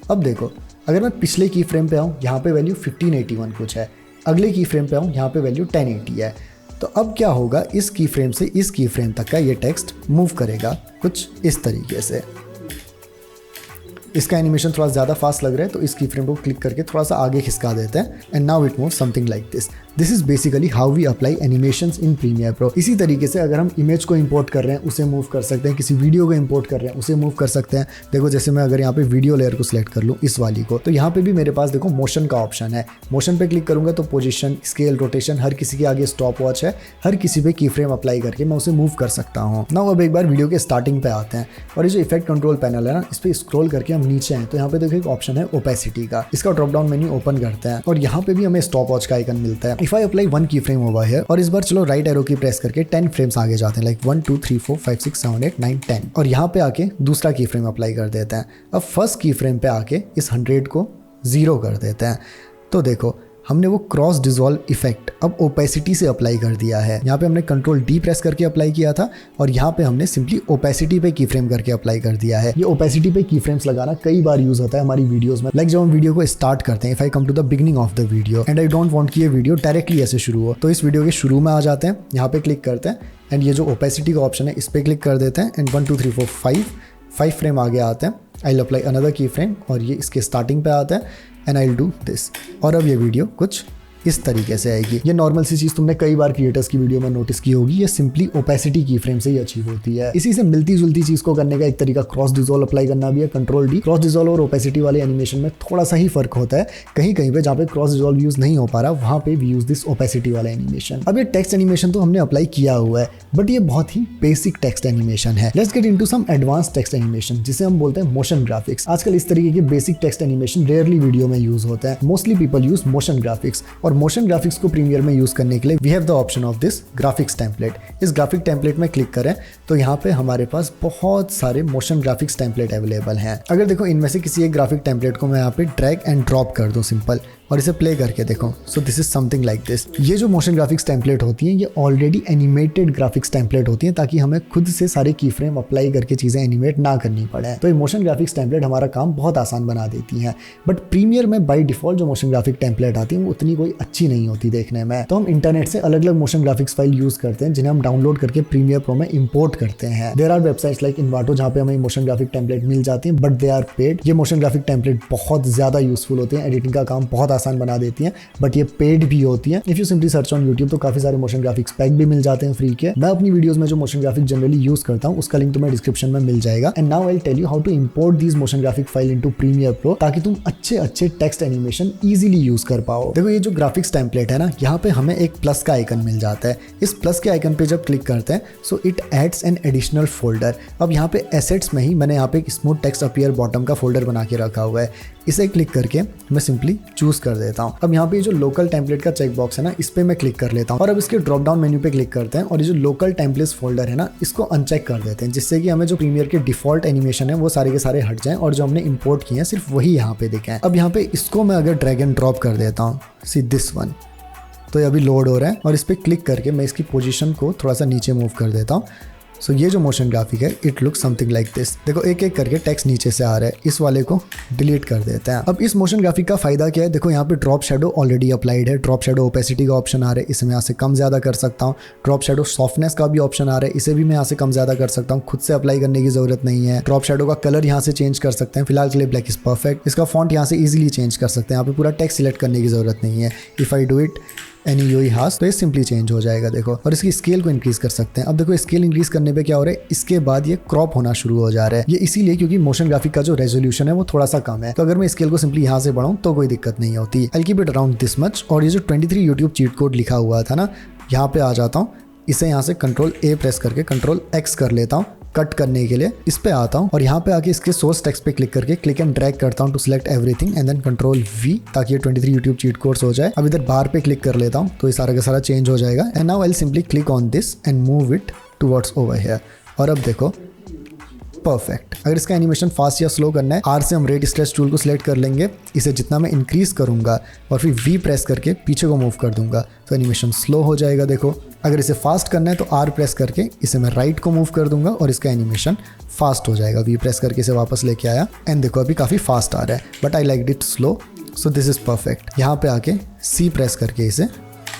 अब देखो अगर मैं पिछले की फ्रेम पे आऊँ, यहाँ पे वैल्यू 1581 कुछ है, अगले की फ्रेम पे आऊँ यहाँ पे वैल्यू 1080 है। तो अब क्या होगा, इस की फ्रेम से इस की फ्रेम तक का ये टेक्स्ट मूव करेगा कुछ इस तरीके से। इसका एनिमेशन थोड़ा ज़्यादा फास्ट लग रहा है तो इस की फ्रेम को क्लिक करके थोड़ा सा आगे खिसका देते हैं, and now it move something like this. This is basically how we apply animations in Premiere Pro. इसी तरीके से अगर हम इमेज को इंपोर्ट कर रहे हैं उसे मूव कर सकते हैं, किसी वीडियो को इंपोर्ट कर रहे हैं उसे मूव कर सकते हैं। देखो जैसे मैं अगर यहाँ पे वीडियो लेयर को सिलेक्ट कर लूँ इस वाली को, तो यहाँ पे भी मेरे पास देखो मोशन का ऑप्शन है। मोशन पे क्लिक करूंगा तो पोजीशन, स्केल, रोटेशन, हर किसी के आगे स्टॉप वॉच है, हर किसी पे की फ्रेम अप्लाई करके मैं उसे मूव कर सकता हूँ। नाउ अब एक बार वीडियो के स्टार्टिंग पे आते हैं और ये जो इफेक्ट कंट्रोल पैनल है ना, इस पे स्क्रॉल करके हम नीचे हैं तो यहाँ पे देखो एक ऑप्शन है ओपेसिटी का। इसका ड्रॉप डाउन मेन्यू ओपन करते हैं और यहाँ पे भी हमें स्टॉप वॉच का आइकन मिलता है। इफ आई अप्लाई 1 की फ्रेम ओवर है, और इस बार चलो राइट एरो की प्रेस करके 10 फ्रेम्स आगे जाते हैं, लाइक 1 2 3 4 5 6 7 8 9 10, और यहाँ पे आके दूसरा की फ्रेम अप्लाई कर देते हैं। अब फर्स्ट की फ्रेम पे आके इस 100 को 0 कर देते हैं। तो देखो हमने वो क्रॉस डिसॉल्व इफेक्ट अब ओपेसिटी से अप्लाई कर दिया है। यहाँ पे हमने कंट्रोल D प्रेस करके अप्लाई किया था और यहाँ पे हमने सिंपली ओपेसिटी पे की फ्रेम करके अप्लाई कर दिया है। ये ओपेसिटी पे की फ्रेम्स लगाना कई बार यूज होता है हमारी वीडियोस में। लाइक जब हम वीडियो को स्टार्ट करते हैं, if I come to the beginning of the video and I don't want कि ये वीडियो डायरेक्टली ऐसे शुरू हो, तो इस वीडियो के शुरू में आ जाते हैं, यहाँ पे क्लिक करते हैं एंड ये जो ओपेसिटी का ऑप्शन है इस पे क्लिक कर देते हैं एंड 1 2 3 4 5 फ्रेम आगे आते हैं। आई विल अप्लाई अनदर की फ्रेम और ये इसके स्टार्टिंग पे आता है and I will do this, और अब ये वीडियो कुछ इस तरीके से आएगी। ये नॉर्मल सी चीज़ तुमने कई बार क्रिएटर्स की वीडियो में नोटिस की होगी, ये सिंपली ओपेसिटी की फ्रेम से ही अचीव होती है। इसी से मिलती जुलती चीज़ को करने का एक तरीका क्रॉस डिसॉल्व अप्लाई करना भी है, कंट्रोल D। क्रॉस डिसॉल्व और ओपेसिटी वाले एनिमेशन में थोड़ा सा ही फर्क होता है, कहीं कहीं पे जहाँ पे क्रॉस डिसॉल्व यूज नहीं हो पा रहा वहाँ पे वी यूज दिस ओपेसिटी वाला एनिमेशन। अब ये टेक्स्ट एनिमेशन तो हमने अप्लाई किया हुआ है, बट ये बहुत ही बेसिक टेक्स्ट एनिमेशन है। Let's get into some advance text animation जिसे हम बोलते हैं मोशन ग्राफिक्स। आजकल इस तरीके के basic text animation rarely video में यूज होता है, mostly people use motion graphics. और मोशन ग्राफिक्स को प्रीमियर में यूज करने के लिए we have the option of this graphics template. इस ग्राफिक टेम्पलेट में क्लिक करें तो यहाँ पे हमारे पास बहुत सारे मोशन ग्राफिक्स टेम्पलेट अवेलेबल हैं। अगर देखो इनमें से किसी एक ग्राफिक टेम्पलेट को मैं यहाँ पे ड्रैग एंड ड्रॉप कर दूं सिंपल, और इसे प्ले करके देखो, so this is something like this. ये जो मोशन ग्राफिक्स टेम्पलेट होती हैं ये ऑलरेडी एनिमेटेड ग्राफिक्स टेम्पलेट होती हैं, ताकि हमें खुद से सारे की फ्रेम अप्लाई करके चीजें एनिमेट ना करनी पड़े। तो ये मोशन ग्राफिक्स टेम्पलेट हमारा काम बहुत आसान बना देती हैं। बट प्रीमियर में बाय डिफॉल्ट जो मोशन ग्राफिक टेम्पलेट आती है वो उतनी कोई अच्छी नहीं होती देखने में, तो हम इंटरनेट से अलग अलग मोशन ग्राफिक्स फाइल यूज करते हैं जिन्हें हम डाउनलोड करके प्रीमियर प्रो में इंपोर्ट करते हैं। देयर आर वेबसाइट्स लाइक इन्वाटो जहाँ पे हमें मोशन ग्राफिक टेम्पलेट मिल जाती हैं, बट दे आर पेड। ये मोशन ग्राफिक टेम्पलेट बहुत ज्यादा यूजफुल होते हैं, एडिटिंग का काम बहुत आसान बना देती हैं, बट ये पेड भी होती है। If you simply search on YouTube तो काफी सारे मोशन ग्राफिक्स पैक भी मिल जाते हैं फ्री के। मैं अपनी वीडियोस में जो मोशन ग्राफिक जनरली यूज करता हूँ उसका लिंक तुम्हें डिस्क्रिप्शन में मिल जाएगा। And now I will tell you how to import these motion graphic file into Premiere Pro, ताकि तुम अच्छे अच्छे टेक्स्ट एनिमेशन इजीली यूज कर पाओ। देखो ये जो ग्राफिक्स टेम्पलेट है ना, यहाँ पे हमें एक प्लस का आइकन मिल जाता है। इस प्लस के आइकन पे जब क्लिक करते हैं so it adds an additional folder. अब यहाँ पे एसेट्स में ही मैंने यहाँ पे एक स्मूथ टेक्स्ट अपीयर बॉटम का फोल्डर बना के रखा हुआ है। इसे क्लिक करके मैं सिंपली चूज कर देता हूँ। अब यहाँ पे जो लोकल टेम्पलेट का चेक बॉक्स है ना, इस पे मैं क्लिक कर लेता हूँ और अब इसके ड्रॉप डाउन मेन्यू पे क्लिक करते हैं और ये जो लोकल टेम्पलेट्स फोल्डर है ना, इसको अनचेक कर देते हैं, जिससे कि हमें जो प्रीमियर के डिफॉल्ट एनिमेशन है वो सारे के सारे हट जाएं और जो हमने इंपोर्ट किए हैं सिर्फ वही यहाँ पे दिखें। अब यहाँ पे इसको मैं अगर ड्रैग एंड ड्रॉप कर देता हूँ, सी दिस वन, तो ये अभी लोड हो रहा है और इस पर क्लिक करके मैं इसकी पोजीशन को थोड़ा सा नीचे मूव कर देता हूँ सो ये जो मोशन ग्राफिक है it look something like this. देखो एक एक करके टेक्स्ट नीचे से आ रहा है, इस वाले को डिलीट कर देते हैं। अब इस मोशन ग्राफिक का फायदा क्या है, देखो यहाँ पे ड्रॉप शेडो ऑलरेडी अप्लाइड है, ड्रॉप शेडो ओपेसिटी का ऑप्शन आ रहा है, इसे मैं यहाँ से कम ज्यादा कर सकता हूँ। ड्रॉप शेडो सॉफ्टनेस का भी ऑप्शन आ रहा है, इसे भी मैं यहाँ से कम ज्यादा कर सकता हूँ, खुद से अप्लाई करने की जरूरत नहीं है। ड्रॉप शेडो का कलर यहाँ से चेंज कर सकते हैं, फिलहाल के लिए ब्लैक इज परफेक्ट। इसका फॉन्ट यहाँ से इजीली चेंज कर सकते हैं, यहाँ पे पूरा टेक्स्ट सिलेक्ट करने की जरूरत नहीं है। If I do it any you हास तो ये सिंपली चेंज हो जाएगा देखो। और इसकी स्केल को इंक्रीज कर सकते हैं। अब देखो स्केल इंक्रीज करने पे क्या हो रहा है, इसके बाद ये क्रॉप होना शुरू हो जा रहा है। ये इसीलिए क्योंकि मोशन ग्राफिक का जो रेजोल्यूशन है वो थोड़ा सा कम है। तो अगर मैं स्केल को सिंपली यहाँ से बढ़ाऊँ तो कोई दिक्कत नहीं होती। आई keep it around this much. और ये जो 23 यूट्यूब चीट कोड लिखा हुआ था ना, यहाँ पे आ जाता हूँ, इसे यहाँ से कंट्रोल A प्रेस करके कंट्रोल X कर लेता हूँ कट करने के लिए। इस पे आता हूँ और यहाँ पे आके इसके सोर्स टेक्स्ट पे क्लिक करके क्लिक एंड ड्रैग करता हूँ to select everything and then control V ताकि ये 23 यूट्यूब चीट कोड्स हो जाए। अब इधर बार पे क्लिक कर लेता हूँ तो ये सारा का सारा चेंज हो जाएगा। And now I will simply click on this and move it towards over here. और अब देखो परफेक्ट। अगर इसका एनिमेशन फास्ट या स्लो करना है, R से हम रेट स्ट्रेच टूल को सिलेक्ट कर लेंगे। इसे जितना मैं इंक्रीज करूंगा और फिर V प्रेस करके पीछे को मूव कर दूंगा तो एनिमेशन स्लो हो जाएगा देखो। अगर इसे फास्ट करना है तो R प्रेस करके इसे मैं राइट को मूव कर दूंगा और इसका एनिमेशन फास्ट हो जाएगा। V प्रेस करके इसे वापस लेके आया एंड देखो अभी काफ़ी फास्ट आ रहा है, but I like it slow, so this is perfect. यहाँ पे आके C प्रेस करके इसे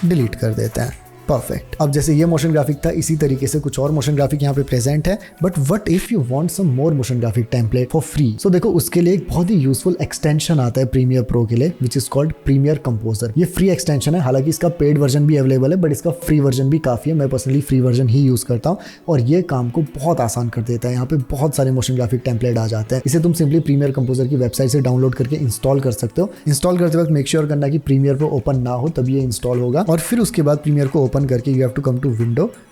डिलीट कर देते हैं। परफेक्ट। अब जैसे ये मोशन ग्राफिक था, इसी तरीके से कुछ और मोशन ग्राफिक यहाँ पे प्रेजेंट है। But what if you want some more motion graphic template for free? So देखो उसके लिए एक बहुत ही यूजफुल एक्सटेंशन आता है प्रीमियर प्रो के लिए, which is called Premiere Composer. ये फ्री एक्सटेंशन है, हालांकि इसका पेड वर्जन भी अवेलेबल है, बट इसका फ्री वर्जन भी काफी है। मैं पर्सनली फ्री वर्जन ही यूज करता हूँ और ये काम को बहुत आसान कर देता है। यहाँ पे बहुत सारे मोशन ग्राफिक टेम्पलेट आ जाते हैं। इसे तुम सिंपली प्रीमियर कंपोजर की वेबसाइट से डाउनलोड करके इंस्टॉल कर सकते हो। इंस्टॉल करते वक्त मेक श्योर करना कि प्रीमियर प्रो ओपन ना हो, तभी ये इंस्टॉल होगा। और फिर उसके बाद प्रीमियर को ओपन करके you have to come to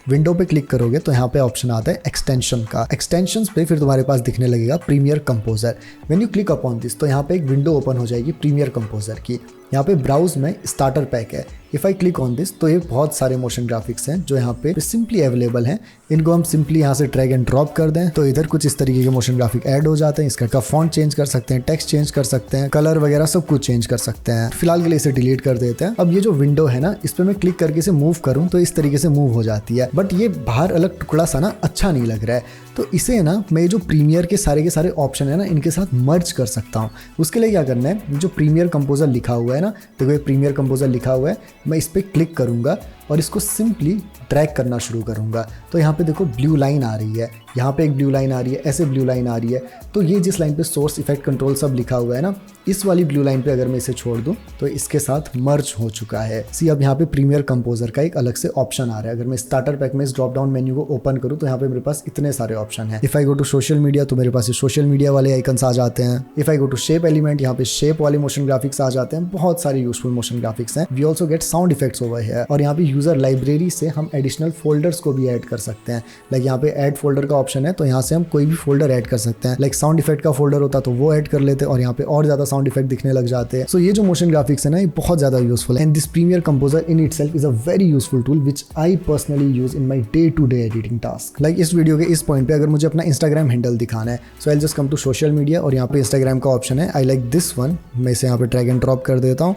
window पे क्लिक करोगे तो यहाँ पे ऑप्शन आता है एक्सटेंशन का। एक्सटेंशंस पे फिर तुम्हारे पास दिखने लगेगा Premiere Composer. When you click upon this तो यहाँ पे एक विंडो ओपन हो जाएगी प्रीमियर कंपोजर की। यहाँ पे ब्राउज में स्टार्टर पैक है। If I click on this तो ये बहुत सारे मोशन ग्राफिक्स हैं जो यहाँ पे सिंपली अवेलेबल हैं। इनको हम सिंपली यहाँ से ड्रैग एंड ड्रॉप कर दें तो इधर कुछ इस तरीके के मोशन ग्राफिक ऐड हो जाते हैं। इसका फॉन्ट चेंज कर सकते हैं, टेक्स्ट चेंज कर सकते हैं, कलर वगैरह सब कुछ चेंज कर सकते हैं। फिलहाल के लिए इसे डिलीट कर देते हैं। अब ये जो विंडो है ना, इस पर मैं क्लिक करके इसे मूव करूँ तो इस तरीके से मूव हो जाती है, बट ये बाहर अलग टुकड़ा सा ना अच्छा नहीं लग रहा है। तो इसे ना मैं जो प्रीमियर के सारे ऑप्शन है ना, इनके साथ मर्ज कर सकता हूँ। उसके लिए क्या करना है, जो प्रीमियर कंपोजर लिखा हुआ है ना, देखो ये प्रीमियर कंपोजर लिखा हुआ है, मैं इस पर क्लिक करूँगा और इसको सिंपली ड्रैग करना शुरू करूँगा तो यहाँ पे देखो ब्लू लाइन आ रही है, यहाँ पे एक ब्लू लाइन आ रही है, ऐसे ब्लू लाइन आ रही है। तो ये जिस लाइन पे सोर्स इफेक्ट कंट्रोल सब लिखा हुआ है ना, इस वाली ब्लू लाइन पे अगर मैं इसे छोड़ दूँ तो इसके साथ मर्ज हो चुका है। सी अब यहाँ पे प्रीमियर कंपोजर का एक अलग से ऑप्शन आ रहा है। अगर मैं स्टार्टर पैक में इस ड्रॉप डाउन मेन्यू को ओपन करूँ तो यहाँ पे मेरे पास इतने सारे ऑप्शन है। If I go to social media तो मेरे पास ये सोशल मीडिया वाले आइकन्स आ जाते हैं। If I go to shape element, यहाँ पे शेप वाले मोशन ग्राफिक्स आ जाते हैं। बहुत सारे यूजफुल मोशन ग्राफिक्स हैं। We also get sound effects over here. और यहाँ पे यूजर लाइब्रेरी से हम एडिशनल फोल्डर्स को भी ऐड कर सकते हैं। लाइक यहाँ पे ऐड फोल्डर का ऑप्शन है, तो यहाँ से हम कोई भी फोल्डर ऐड कर सकते हैं। लाइक साउंड इफेक्ट का फोल्डर होता तो वो ऐड कर लेते और यहाँ पे और ज्यादा साउंड इफेक्ट दिखने लग जाते हैं। सो ये जो मोशन ग्राफिक्स है ना, ये बहुत ज्यादा यूजफुल है। And this Premiere Composer in itself is a very useful tool which I personally use in my day to day editing task. Like इस वीडियो के इस पॉइंट पे अगर मुझे अपना इंस्टाग्राम हैंडल दिखाना है, so I just come to social media और यहाँ पे इंस्टाग्राम का ऑप्शन है। आई लाइक दिस वन, मैं इसे यहाँ पे ड्रैग एंड ड्रॉप कर देता हूँ।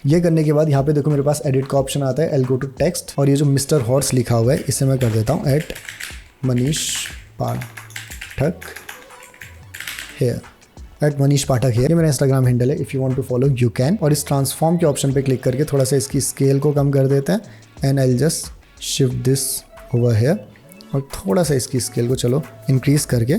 ये करने के बाद यहाँ पे देखो मेरे पास एडिट का ऑप्शन आता है। आई गो टू टेक्स्ट और ये जो मिस्टर हॉर्स लिखा हुआ है इसे मैं कर देता हूँ at Manish Pathak here, at Manish Pathak here. ये मेरा इंस्टाग्राम हैंडल है। If you want to follow you can. और इस ट्रांसफॉर्म के ऑप्शन पे क्लिक करके थोड़ा सा इसकी स्केल को कम कर देते हैं and I just shift this over here और थोड़ा सा इसकी स्केल को चलो इंक्रीज करके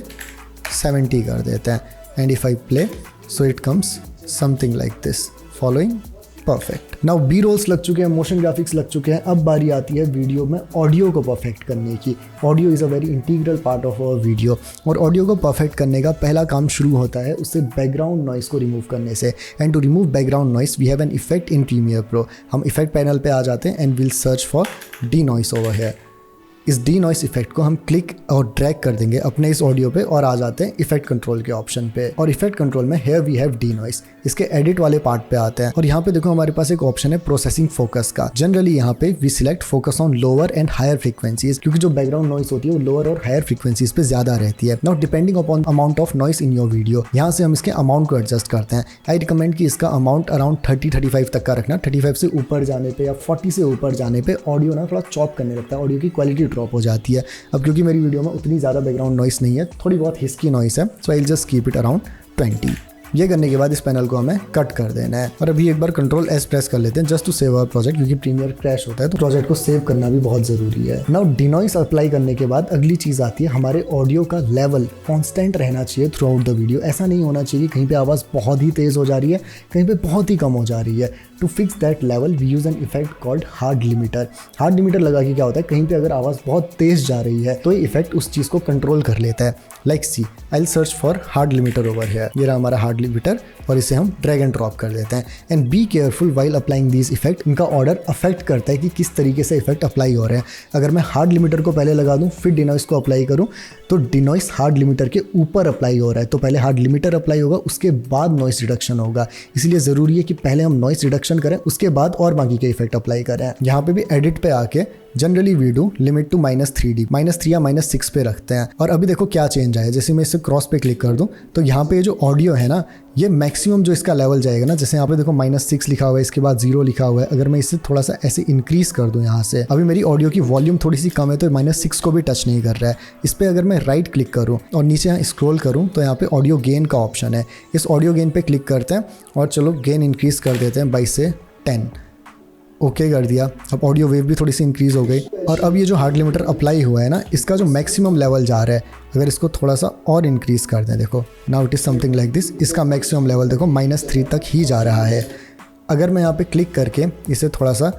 70 कर देते हैं। And if I play so it comes something like this following perfect. Now B rolls लग चुके हैं, मोशन ग्राफिक्स लग चुके हैं। अब बारी आती है वीडियो में ऑडियो को परफेक्ट करने की। Audio is a very integral part of our video और ऑडियो को परफेक्ट करने का पहला काम शुरू होता है उससे बैकग्राउंड नॉइस को रिमूव करने से। And to remove background noise we have an effect in Premiere Pro. हम इफेक्ट पैनल पे आ जाते हैं and will search for denoise over here. इस डी नॉइस इफेक्ट को हम क्लिक और ड्रैग कर देंगे अपने इस ऑडियो पे और आ जाते हैं इफेक्ट कंट्रोल के ऑप्शन पे। और इफेक्ट कंट्रोल में here we have denoise, इसके एडिट वाले पार्ट पे आते हैं और यहाँ पे देखो हमारे पास एक ऑप्शन है प्रोसेसिंग फोकस का। जनरली यहाँ पे we select focus on lower and higher frequencies, क्योंकि जो बैकग्राउंड नॉइस होती है वो लोअर और हायर फ्रीक्वेंसीज पे ज्यादा रहती है। Now depending upon amount of noise in your video, यहाँ से हम इसके अमाउंट को एडजस्ट करते हैं। आई रिकमेंड कि इसका अमाउंट अराउंड 30-35 तक का रखना। 35 से ऊपर जाने पे या 40 से ऊपर जाने पे ऑडियो ना थोड़ा चॉप करने लगता है, ऑडियो की क्वालिटी ड्रॉप हो जाती है। अब क्योंकि मेरी वीडियो में उतनी ज़्यादा बैकग्राउंड नॉइस नहीं है, थोड़ी बहुत हिस्की नॉइस है, so I will just keep it around 20। ये करने के बाद इस पैनल को हमें कट कर देना है। और अभी एक बार कंट्रोल एस प्रेस कर लेते हैं just to save our project, क्योंकि प्रीमियर क्रैश होता है तो प्रोजेक्ट को सेव करना भी बहुत ज़रूरी है। नाउ डिनॉइस अप्लाई करने के बाद अगली चीज़ आती है, हमारे ऑडियो का लेवल कांस्टेंट रहना चाहिए थ्रू आउट द वीडियो। ऐसा नहीं होना चाहिए कि कहीं पे आवाज़ बहुत ही तेज़ हो जा रही है, कहीं पे बहुत ही कम हो जा रही है। To fix that level we use an effect called hard limiter. Hard limiter लगा के क्या होता है, कहीं पे अगर आवाज़ बहुत तेज़ जा रही है तो ये इफेक्ट उस चीज़ को कंट्रोल कर लेता है। Like see, I will search for hard limiter over here. ये रहा हमारा हार्ड लिमिटर और इसे हम ड्रैग एंड ड्रॉप कर देते हैं। And be careful while applying these effect. इनका ऑर्डर अफेक्ट करता है कि किस तरीके से इफेक्ट अप्लाई हो रहे हैं। अगर मैं हार्ड लिमिटर को पहले लगा दूं फिर डिनॉइस को अप्लाई करूं तो डिनॉइस हार्ड लिमिटर के ऊपर अप्लाई हो रहा है, तो पहले हार्ड लिमिटर अप्लाई होगा, उसके बाद नॉइस रिडक्शन होगा। इसलिए ज़रूरी है कि पहले हम नॉइस रिडक्शन करें, उसके बाद और बाकी के इफेक्ट अप्लाई करें। यहाँ पे भी एडिट पे आके generally we do limit to -3D, -3 या -6 पे रखते हैं। और अभी देखो क्या चेंज आया, जैसे मैं इसे क्रॉस पे क्लिक कर दूं तो यहाँ पे जो ऑडियो है ना, ये मैक्सिमम जो इसका लेवल जाएगा ना, जैसे यहाँ पे देखो -6 लिखा हुआ है, इसके बाद 0 लिखा हुआ है। अगर मैं इसे थोड़ा सा ऐसे इंक्रीज कर दूं यहाँ से, अभी मेरी ऑडियो की वॉल्यूम थोड़ी सी कम है तो -6 को भी टच नहीं कर रहा है। इस पर अगर मैं राइट क्लिक करूँ और नीचे यहाँ स्क्रॉल करूँ तो यहाँ पे ऑडियो गेन का ऑप्शन है। इस ऑडियो गेन पे क्लिक करते हैं और चलो गेन इंक्रीज कर देते हैं 22 से 10। ओके कर दिया। अब ऑडियो वेव भी थोड़ी सी इंक्रीज हो गई। और अब ये जो हार्ड लिमिटर अप्लाई हुआ है ना, इसका जो मैक्सिमम लेवल जा रहा है, अगर इसको थोड़ा सा और इंक्रीज कर दें, देखो now it is something like this. इसका मैक्सिमम लेवल देखो -3 तक ही जा रहा है। अगर मैं यहाँ पे क्लिक करके इसे थोड़ा सा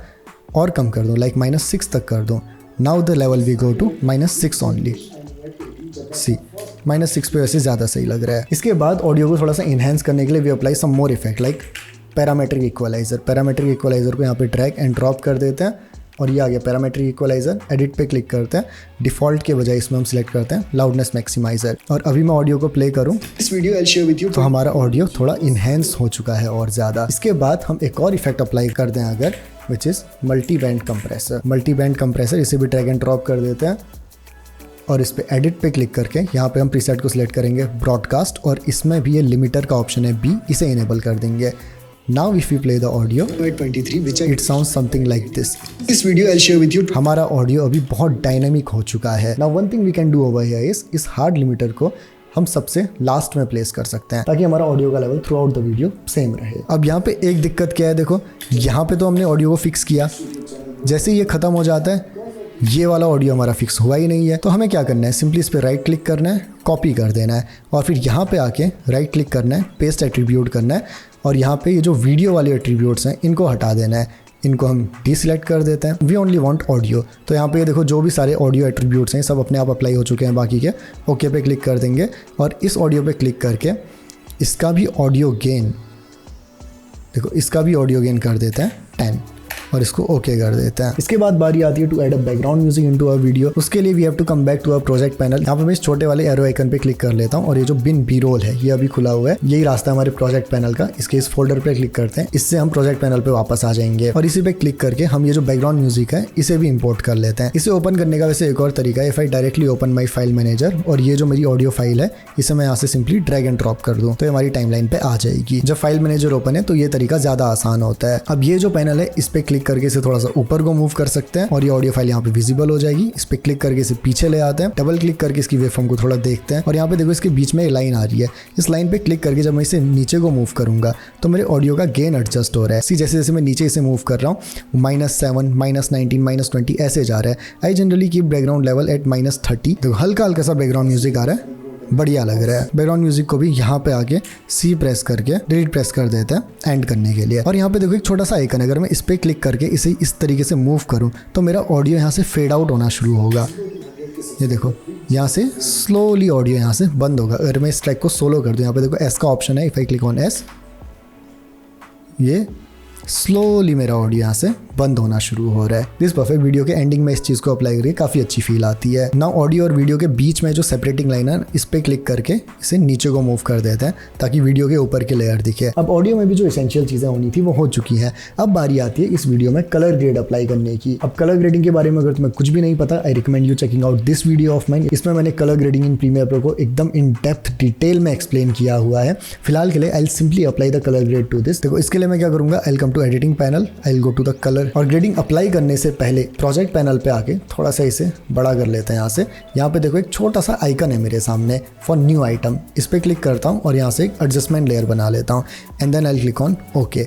और कम कर दूँ, लाइक -6 तक कर दूँ, now the level we go to -6 only. See, -6 पे वैसे ज़्यादा सही लग रहा है। इसके बाद ऑडियो को थोड़ा सा इन्हेंस करने के लिए we apply some more effect like parametric equalizer. Parametric equalizer को यहाँ पे ड्रैग एंड ड्रॉप कर देते हैं और ये आ गया पैरामेट्रिक इक्वलाइज़र। एडिट पे क्लिक करते हैं, डिफ़ॉल्ट के बजाय इसमें हम सिलेक्ट करते हैं लाउडनेस मैक्सिमाइज़र। और अभी मैं ऑडियो को प्ले करूँ, इस video I share with you, तो हमारा ऑडियो थोड़ा इन्हेंस हो चुका है और ज़्यादा। इसके बाद हम एक और इफेक्ट अप्लाई कर दें अगर, which is multi band compressor. Multi band compressor, इसे भी ड्रैग एंड ड्रॉप कर देते हैं और इस पे एडिट पे क्लिक करके यहाँ पे हम प्रीसेट को सिलेक्ट करेंगे ब्रॉडकास्ट, और इसमें भी ये लिमिटर का ऑप्शन है बी, इसे इनेबल कर देंगे। Now if we play the audio 23 which it sounds something like this. This video I'll share with you. हमारा ऑडियो अभी बहुत डायनामिक हो चुका है। Now one thing we can do over here is इस हार्ड लिमिटर को हम सबसे लास्ट में प्लेस कर सकते हैं ताकि हमारा ऑडियो का level through out the video same रहे। अब यहाँ पे एक दिक्कत क्या है, देखो यहाँ पे तो हमने ऑडियो को फिक्स किया, जैसे ये खत्म हो जाता है ये वाला ऑडियो हमारा फिक्स हुआ ही नहीं है। तो हमें क्या करना है, सिंपली इस पर राइट क्लिक करना है, कॉपी कर देना है और फिर यहाँ पे आके राइट क्लिक करना है, पेस्ट एट्रीब्यूट करना है और यहाँ पे ये जो वीडियो वाले एट्रीब्यूट्स हैं इनको हटा देना है। इनको हम डीसिलेक्ट कर देते हैं। We only want audio. तो यहाँ पे ये देखो जो भी सारे ऑडियो एट्रीब्यूट्स हैं सब अपने आप अप्लाई हो चुके हैं बाकी के। ओके पे क्लिक कर देंगे और इस ऑडियो पे क्लिक करके इसका भी ऑडियो गेन, देखो इसका भी ऑडियो गेन कर देते हैं 10 और इसको ओके कर देते हैं। इसके बाद बारी आती है to add a background music into our video. उसके लिए we have to come back to our project panel. यहाँ पे मैं इस छोटे वाले एरो आइकन पे क्लिक कर लेता हूँ और ये जो बिन बी रोल है ये अभी खुला हुआ है, यही रास्ता है हमारे प्रोजेक्ट पैनल का। इसके इस फोल्डर पे क्लिक करते हैं, इससे हम प्रोजेक्ट पैनल पे वापस आ जाएंगे और इसी पे क्लिक करके हम ये जो बैकग्राउंड म्यूजिक है इसे भी इम्पोर्ट कर लेते हैं। इसे ओपन करने का वैसे एक और तरीका है, if I directly open my file manager और ये जो मेरी ऑडियो फाइल है इसे मैं यहाँ से सिंपली ड्रैग एंड ड्रॉप कर दूँ तो हमारी टाइमलाइन पे आ जाएगी। जब फाइल मैनेजर ओपन है तो ये तरीका ज्यादा आसान होता है। अब ये जो पैनल है इस पे क्लिक करके इसे थोड़ा सा ऊपर को मूव कर सकते हैं और ये ऑडियो फाइल यहाँ पे विजिबल हो जाएगी। इस पे क्लिक करके इसे पीछे ले आते हैं, डबल क्लिक करके इसकी वेवफॉर्म को थोड़ा देखते हैं और यहाँ पे देखो इसके बीच में एक लाइन आ रही है। इस लाइन पे क्लिक करके जब मैं इसे नीचे को मूव करूंगा तो मेरे ऑडियो का गेन एडजस्ट हो रहा है। जैसे जैसे मैं नीचे इसे मूव कर रहा हूँ -7, -19, -20 ऐसे जा रहा है। I generally keep background level at -30। देखो हल्का हल्का सा बैकग्राउंड म्यूजिक आ रहा है, बढ़िया लग रहा है। बैकग्राउंड म्यूजिक को भी यहाँ पे आके सी प्रेस करके डिलीट प्रेस कर देते हैं एंड करने के लिए। और यहाँ पे देखो एक छोटा सा आइकन है, अगर मैं इस पे क्लिक करके इसे इस तरीके से मूव करूँ तो मेरा ऑडियो यहाँ से फेड आउट होना शुरू होगा। ये देखो यहाँ से स्लोली ऑडियो यहाँ से बंद होगा। अगर मैं इस ट्रैक को सोलो कर दूँ, यहाँ पे देखो एस का ऑप्शन है, if I click on S ये स्लोली मेरा ऑडियो यहाँ से बंद होना शुरू हो रहा है। दिस परफेक्ट वीडियो के एंडिंग में इस चीज़ को अप्लाई करके काफ़ी अच्छी फील आती है। नाउ ऑडियो और वीडियो के बीच में जो सेपरेटिंग लाइन है इस पे क्लिक करके इसे नीचे को मूव कर देते हैं ताकि वीडियो के ऊपर के लेयर दिखे। अब ऑडियो में भी जो एसेंशियल चीज़ें होनी थी वो हो चुकी हैं। अब बारी आती है इस वीडियो में कलर ग्रेड अप्लाई करने की। अब कलर ग्रेडिंग के बारे में अगर तुम्हें कुछ भी नहीं पता, I recommend you checking out this video of mine. इसमें मैंने colour grading in Premiere Pro को एकदम इन डेप्थ डिटेल में एक्सप्लेन किया हुआ है। फिलहाल के लिए I will simply apply the colour grade to this. देखो इसके लिए मैं क्या करूँगा, I will come to editing panel, I will go to the colour. और ग्रेडिंग अप्लाई करने से पहले प्रोजेक्ट पैनल पे आके थोड़ा सा इसे बड़ा कर लेते हैं। यहाँ से यहाँ पे देखो एक छोटा सा आइकन है मेरे सामने फॉर न्यू आइटम, इस पर क्लिक करता हूँ और यहाँ से एक एडजस्टमेंट लेयर बना लेता हूँ and then I click on okay.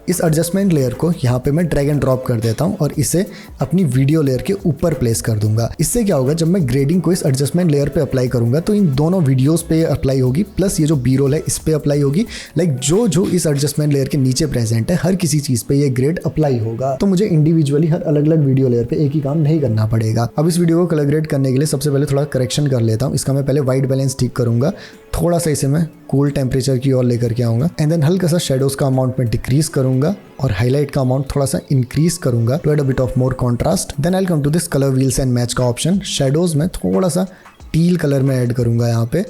इस एडजस्टमेंट लेयर को यहाँ पे मैं ड्रैग एंड ड्रॉप कर देता हूँ और इसे अपनी वीडियो लेयर के ऊपर प्लेस कर दूंगा। इससे क्या होगा, जब मैं ग्रेडिंग को इस एडजस्टमेंट लेयर पे अप्लाई करूंगा तो इन दोनों वीडियोस पे अप्लाई होगी, प्लस ये जो बी रोल है इस पे अप्लाई होगी। लाइक जो इस एडजस्टमेंट लेयर के नीचे प्रेजेंट है हर किसी चीज पे ये ग्रेड अप्लाई होगा। तो मुझे इंडिविजुअली हर अलग अलग वीडियो लेयर पे एक ही काम नहीं करना पड़ेगा। अब इस वीडियो को कलर ग्रेड करने के लिए सबसे पहले थोड़ा करेक्शन कर लेता हूँ। इसका मैं पहले व्हाइट बैलेंस ठीक करूंगा, थोड़ा सा इसे मैं कूल टेम्परेचर की ओर लेकर के आऊँगा एंड देन हल्का सा शेडोज का अमाउंट में डिक्रीज करूँगा और हाईलाइट का अमाउंट थोड़ा सा इंक्रीज करूँगा to add a bit of more contrast. Then I will come to this colour wheels and match का ऑप्शन। शेडोज में थोड़ा सा टील कलर में ऐड करूँगा यहाँ पे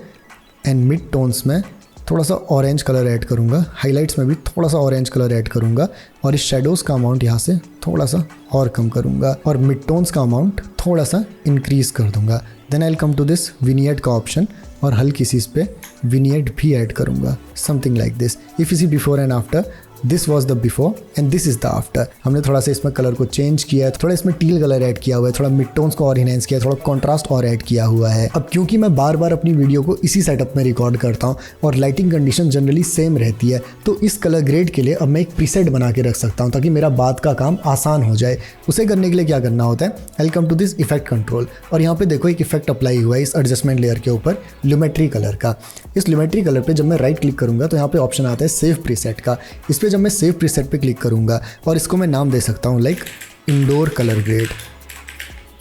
एंड मिड टोन्स में थोड़ा सा ऑरेंज कलर ऐड करूँगा, हाईलाइट्स में भी थोड़ा सा ऑरेंज कलर ऐड करूँगा और इस शेडोज़ का अमाउंट यहाँ से थोड़ा सा और कम करूँगा और मिड टोन्स का अमाउंट थोड़ा सा इंक्रीज़ कर दूँगा। Then I will come to this vignette का ऑप्शन और हल्की सी इस पे विनियट भी ऐड करूँगा, something like this. If you see before and after, this was the before and this is the after. हमने थोड़ा सा इसमें कलर को चेंज किया है, थोड़ा इसमें टील कलर ऐड किया हुआ है, थोड़ा मिड टोन्स को और इनहेंस किया है, थोड़ा कॉन्ट्रास्ट और ऐड किया हुआ है। अब क्योंकि मैं बार बार अपनी वीडियो को इसी सेटअप में रिकॉर्ड करता हूँ और लाइटिंग कंडीशन जनरली सेम रहती है, तो इस कलर ग्रेड के लिए अब मैं एक प्रीसेट बना के रख सकता हूँ ताकि मेरा बाद का काम आसान हो जाए। उसे करने के लिए क्या करना होता है, I will come to this effect control और यहाँ पे देखो एक इफेक्ट अप्लाई हुआ है इस एडजस्टमेंट लेयर के ऊपर ल्यूमेट्री कलर का। इस ल्यूमेट्री कलर पे जब मैं राइट क्लिक करूँगा तो यहाँ पे ऑप्शन आता है सेव प्रीसेट का। इस पर जब मैं सेव प्रीसेट पे क्लिक करूंगा और इसको मैं नाम दे सकता हूं like indoor colour grade,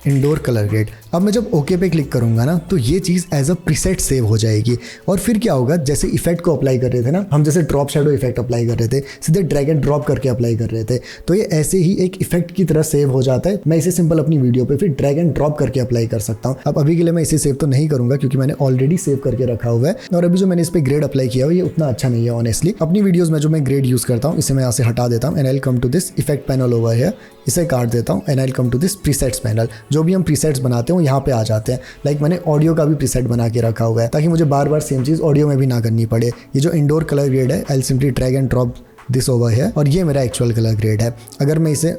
indoor colour grade. अब मैं जब ओके पे क्लिक करूंगा ना तो ये चीज़ एज अ प्रीसेट सेव हो जाएगी। और फिर क्या होगा, जैसे इफेक्ट को अप्लाई कर रहे थे ना हम, जैसे ड्रॉप शैडो इफेक्ट अप्लाई कर रहे थे, सीधे ड्रैग एंड ड्रॉप करके अप्लाई कर रहे थे, तो ये ऐसे ही एक इफेक्ट की तरह सेव हो जाता है। मैं इसे सिंपल अपनी वीडियो पे फिर ड्रैग एंड ड्रॉप करके अप्लाई कर सकता हूँ। अब अभी के लिए मैं इसे सेव तो नहीं करूंगा क्योंकि मैंने ऑलरेडी सेव करके रखा हुआ है और अभी जो मैंने इस पर ग्रेड अप्लाई किया हुआ ये उतना अच्छा नहीं है ऑनेस्टली। अपनी वीडियोज़ में जो मैं ग्रेड यूज़ करता हूँ इसे मैं यहाँ से हटा देता हूँ and I will come to this effect panel over here, इसे काट देता हूँ and I will come to this presets panel. जो भी हम प्रीसेट्स बनाते हैं वो यहाँ पे आ जाते हैं। लाइक मैंने ऑडियो का भी प्रीसेट बना के रखा हुआ है ताकि मुझे बार बार सेम चीज़ ऑडियो में भी ना करनी पड़े। ये जो इंडोर कलर ग्रेड है I will simply drag and drop this over है और ये मेरा एक्चुअल कलर ग्रेड है। अगर मैं इसे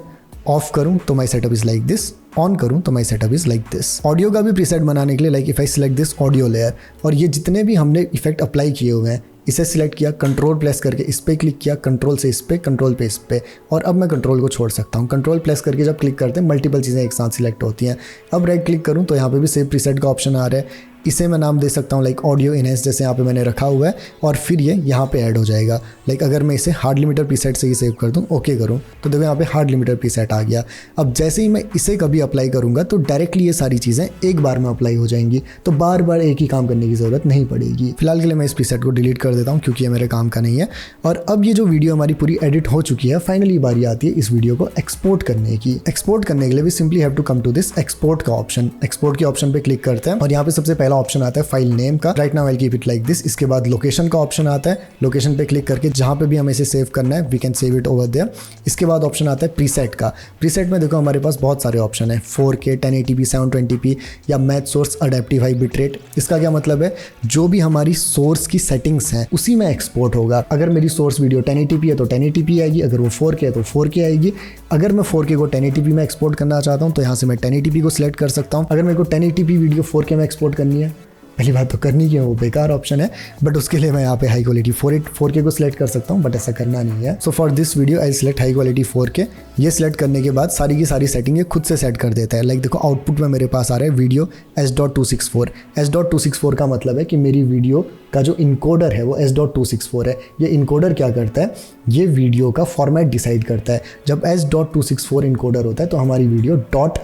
ऑफ करूं तो माई setup is like this, on करूं तो माई setup is like this. Audio का भी प्रीसेट बनाने के लिए like if I select this audio layer और ये जितने भी हमने इफेक्ट अप्लाई किए हुए हैं इसे सिलेक्ट किया, कंट्रोल प्रेस करके इस पे क्लिक किया, कंट्रोल से इस पे, कंट्रोल पे इस पे, और अब मैं कंट्रोल को छोड़ सकता हूँ। कंट्रोल प्रेस करके जब क्लिक करते हैं मल्टीपल चीज़ें एक साथ सिलेक्ट होती हैं। अब राइट क्लिक करूँ तो यहाँ पे भी सेव प्रीसेट का ऑप्शन आ रहा है, इसे मैं नाम दे सकता हूँ लाइक ऑडियो इनहेंस, जैसे यहाँ पे मैंने रखा हुआ है और फिर ये यहाँ पे ऐड हो जाएगा। लाइक अगर मैं इसे हार्ड लिमिटर प्रीसेट से ही सेव कर दूँ, ओके करूँ तो देखो यहाँ पे हार्ड लिमिटर प्रीसेट आ गया। अब जैसे ही मैं इसे कभी अप्लाई करूँगा तो डायरेक्टली ये सारी चीज़ें एक बार में अप्लाई हो जाएंगी, तो बार बार एक ही काम करने की ज़रूरत नहीं पड़ेगी। फिलहाल के लिए मैं इस प्रीसेट को डिलीट कर देता हूँ क्योंकि ये मेरे काम का नहीं है। और अब ये जो वीडियो हमारी पूरी एडिट हो चुकी है, फाइनली बारी आती है इस वीडियो को एक्सपोर्ट करने की। एक्सपोर्ट करने के लिए भी simply have to come to this export का ऑप्शन। एक्सपोर्ट के ऑप्शन पे क्लिक करते हैं और यहाँ पे सबसे पहला ऑप्शन आता है फाइल नेम का। Right now I will keep it like this. इसके बाद लोकेशन का ऑप्शन आता है, लोकेशन पे क्लिक करके जहां पे भी हमें इसे सेव करना है we can save it over there. इसके बाद ऑप्शन आता है प्रीसेट का। प्रीसेट में देखो हमारे पास बहुत सारे ऑप्शन है, 4K, 1080p, 720p या match source adaptive high bit rate. इसका क्या मतलब है, जो भी हमारी सोर्स की सेटिंग्स हैं उसी में एक्सपोर्ट होगा। अगर मेरी सोर्स वीडियो 1080p है तो 1080p आएगी, अगर वो 4K है तो 4K आएगी। अगर मैं 4K को 1080p में एक्सपोर्ट करना चाहता हूँ तो यहाँ से मैं 1080p को सिलेक्ट कर सकता हूँ। अगर मेरे को 1080p वीडियो 4K में एक्सपोर्ट करनी है, पहली बात तो करनी क्यों, वो बेकार ऑप्शन है, बट उसके लिए मैं यहाँ पे हाई क्वालिटी 4K को सिलेक्ट कर सकता हूँ, बट ऐसा करना नहीं है। So for this video I select high quality 4K। ये सिलेक्ट करने के बाद सारी की सारी सेटिंग ये खुद से सेट कर देता है। लाइक देखो आउटपुट में मेरे पास आ रहा है वीडियो S.264। S.264 का मतलब है कि मेरी वीडियो का जो इनकोडर है वो S.264 है। ये इनकोडर क्या करता है, ये वीडियो का फॉर्मेट डिसाइड करता है। जब S.264 इनकोडर होता है तो हमारी वीडियो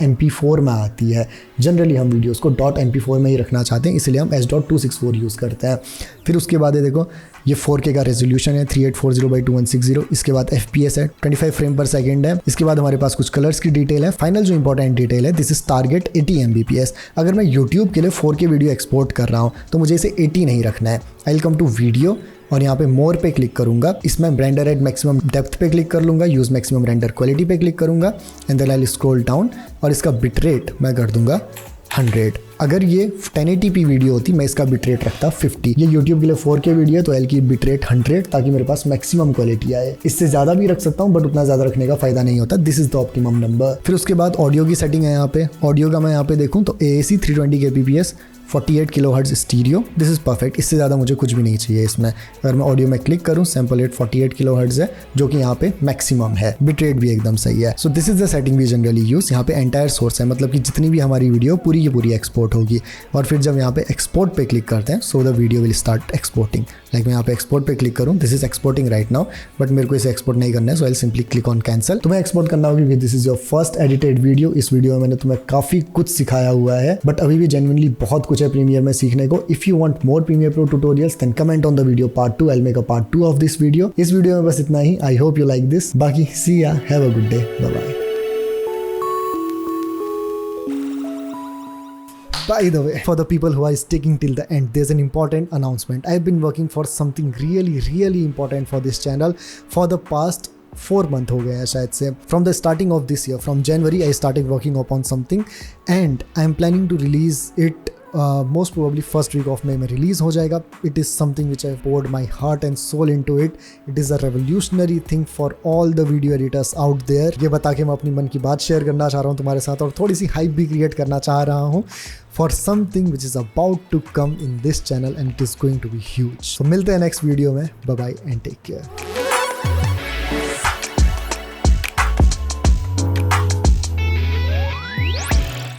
.mp4 में आती है। जनरली हम वीडियोस को .mp4 में ही रखना चाहते हैं, इसलिए हम S.264 यूज़ करते हैं। फिर उसके बाद देखो ये 4K का रेजोल्यूशन है 3840x2160। इसके बाद FPS है 25 फ्रेम पर सेकेंड है। इसके बाद हमारे पास कुछ कलर्स की डिटेल है। फाइनल जो इंपॉर्टेंट डिटेल है, दिस इज टारगेट 80 Mbps। अगर मैं YouTube के लिए 4K वीडियो एक्सपोर्ट कर रहा हूँ तो मुझे इसे 80 नहीं रखना है। I will come to video और यहाँ पे मोर पे क्लिक करूंगा। इसमें रेंडर एट मैक्सिमम डेप्थ पे क्लिक कर लूँगा, यूज़ मैक्सिमम रेंडर क्वालिटी पे क्लिक करूँगा and then I will scroll down और इसका बिट रेट मैं कर दूंगा 100। अगर ये 1080p वीडियो होती मैं इसका बिटरेट रखता 50। ये YouTube के लिए 4K वीडियो है तो एल की बिटरेट 100 ताकि मेरे पास मैक्सिमम क्वालिटी आए। इससे ज़्यादा भी रख सकता हूँ बट उतना ज़्यादा रखने का फायदा नहीं होता। This is the optimum number. फिर उसके बाद ऑडियो की सेटिंग है यहाँ पे। ऑडियो का मैं यहाँ पे देखूँ तो AAC 320 kbps 48 kHz stereo, this is perfect. इससे ज़्यादा मुझे कुछ भी नहीं चाहिए इसमें। अगर मैं ऑडियो में क्लिक करूँ सैम्पल रेट 48 kHz है जो कि यहाँ पे मैक्सिमम है। बिट रेट भी एकदम सही है। So this is the setting we generally use. यहाँ पे एंटायर सोर्स है, मतलब कि जितनी भी हमारी वीडियो पूरी की पूरी एक्सपोर्ट होगी। और फिर जब यहाँ पे एक्सपोर्ट पे क्लिक करते हैं so the video will start exporting. Like मैं यहाँ पे एक्सपोर्ट पे क्लिक करूँ, this is exporting right now, but मेरे को इसे एक्सपोर्ट नहीं करना है so I simply click on cancel. तुम्हें एक्सपोर्ट करना होगी क्योंकि this is your first edited video. इस वीडियो में मैंने तुम्हें काफ़ी कुछ सिखाया हुआ है बट अभी भी जेन्युइनली बहुत कुछ है प्रीमियर में सीखने को। If you want more Premiere Pro tutorials then comment on the video part 2। I will make a part 2 of this video. इस वीडियो में बस इतना ही। I hope you like this. बाकी see ya, have a good day, bye bye. By the way, for the people who are sticking till the end, there's an important announcement. I've been working for something really important for this channel for the past 4 months हो गए हैं शायद से। From the starting of this year, from January, I started working upon something and I'm planning to release it most probably first week of May में release हो जाएगा। It is something which I poured my heart and soul into it. It is a revolutionary thing for all the video editors out there. ये बता के मैं अपनी मन की बात शेयर करना चाह रहा हूँ तुम्हारे साथ और थोड़ी सी हाइप भी क्रिएट करना चाह रहा हूँ for something which is about to come in this channel and it is going to be huge. So मिलते हैं नेक्स्ट वीडियो में। Bye bye and take care.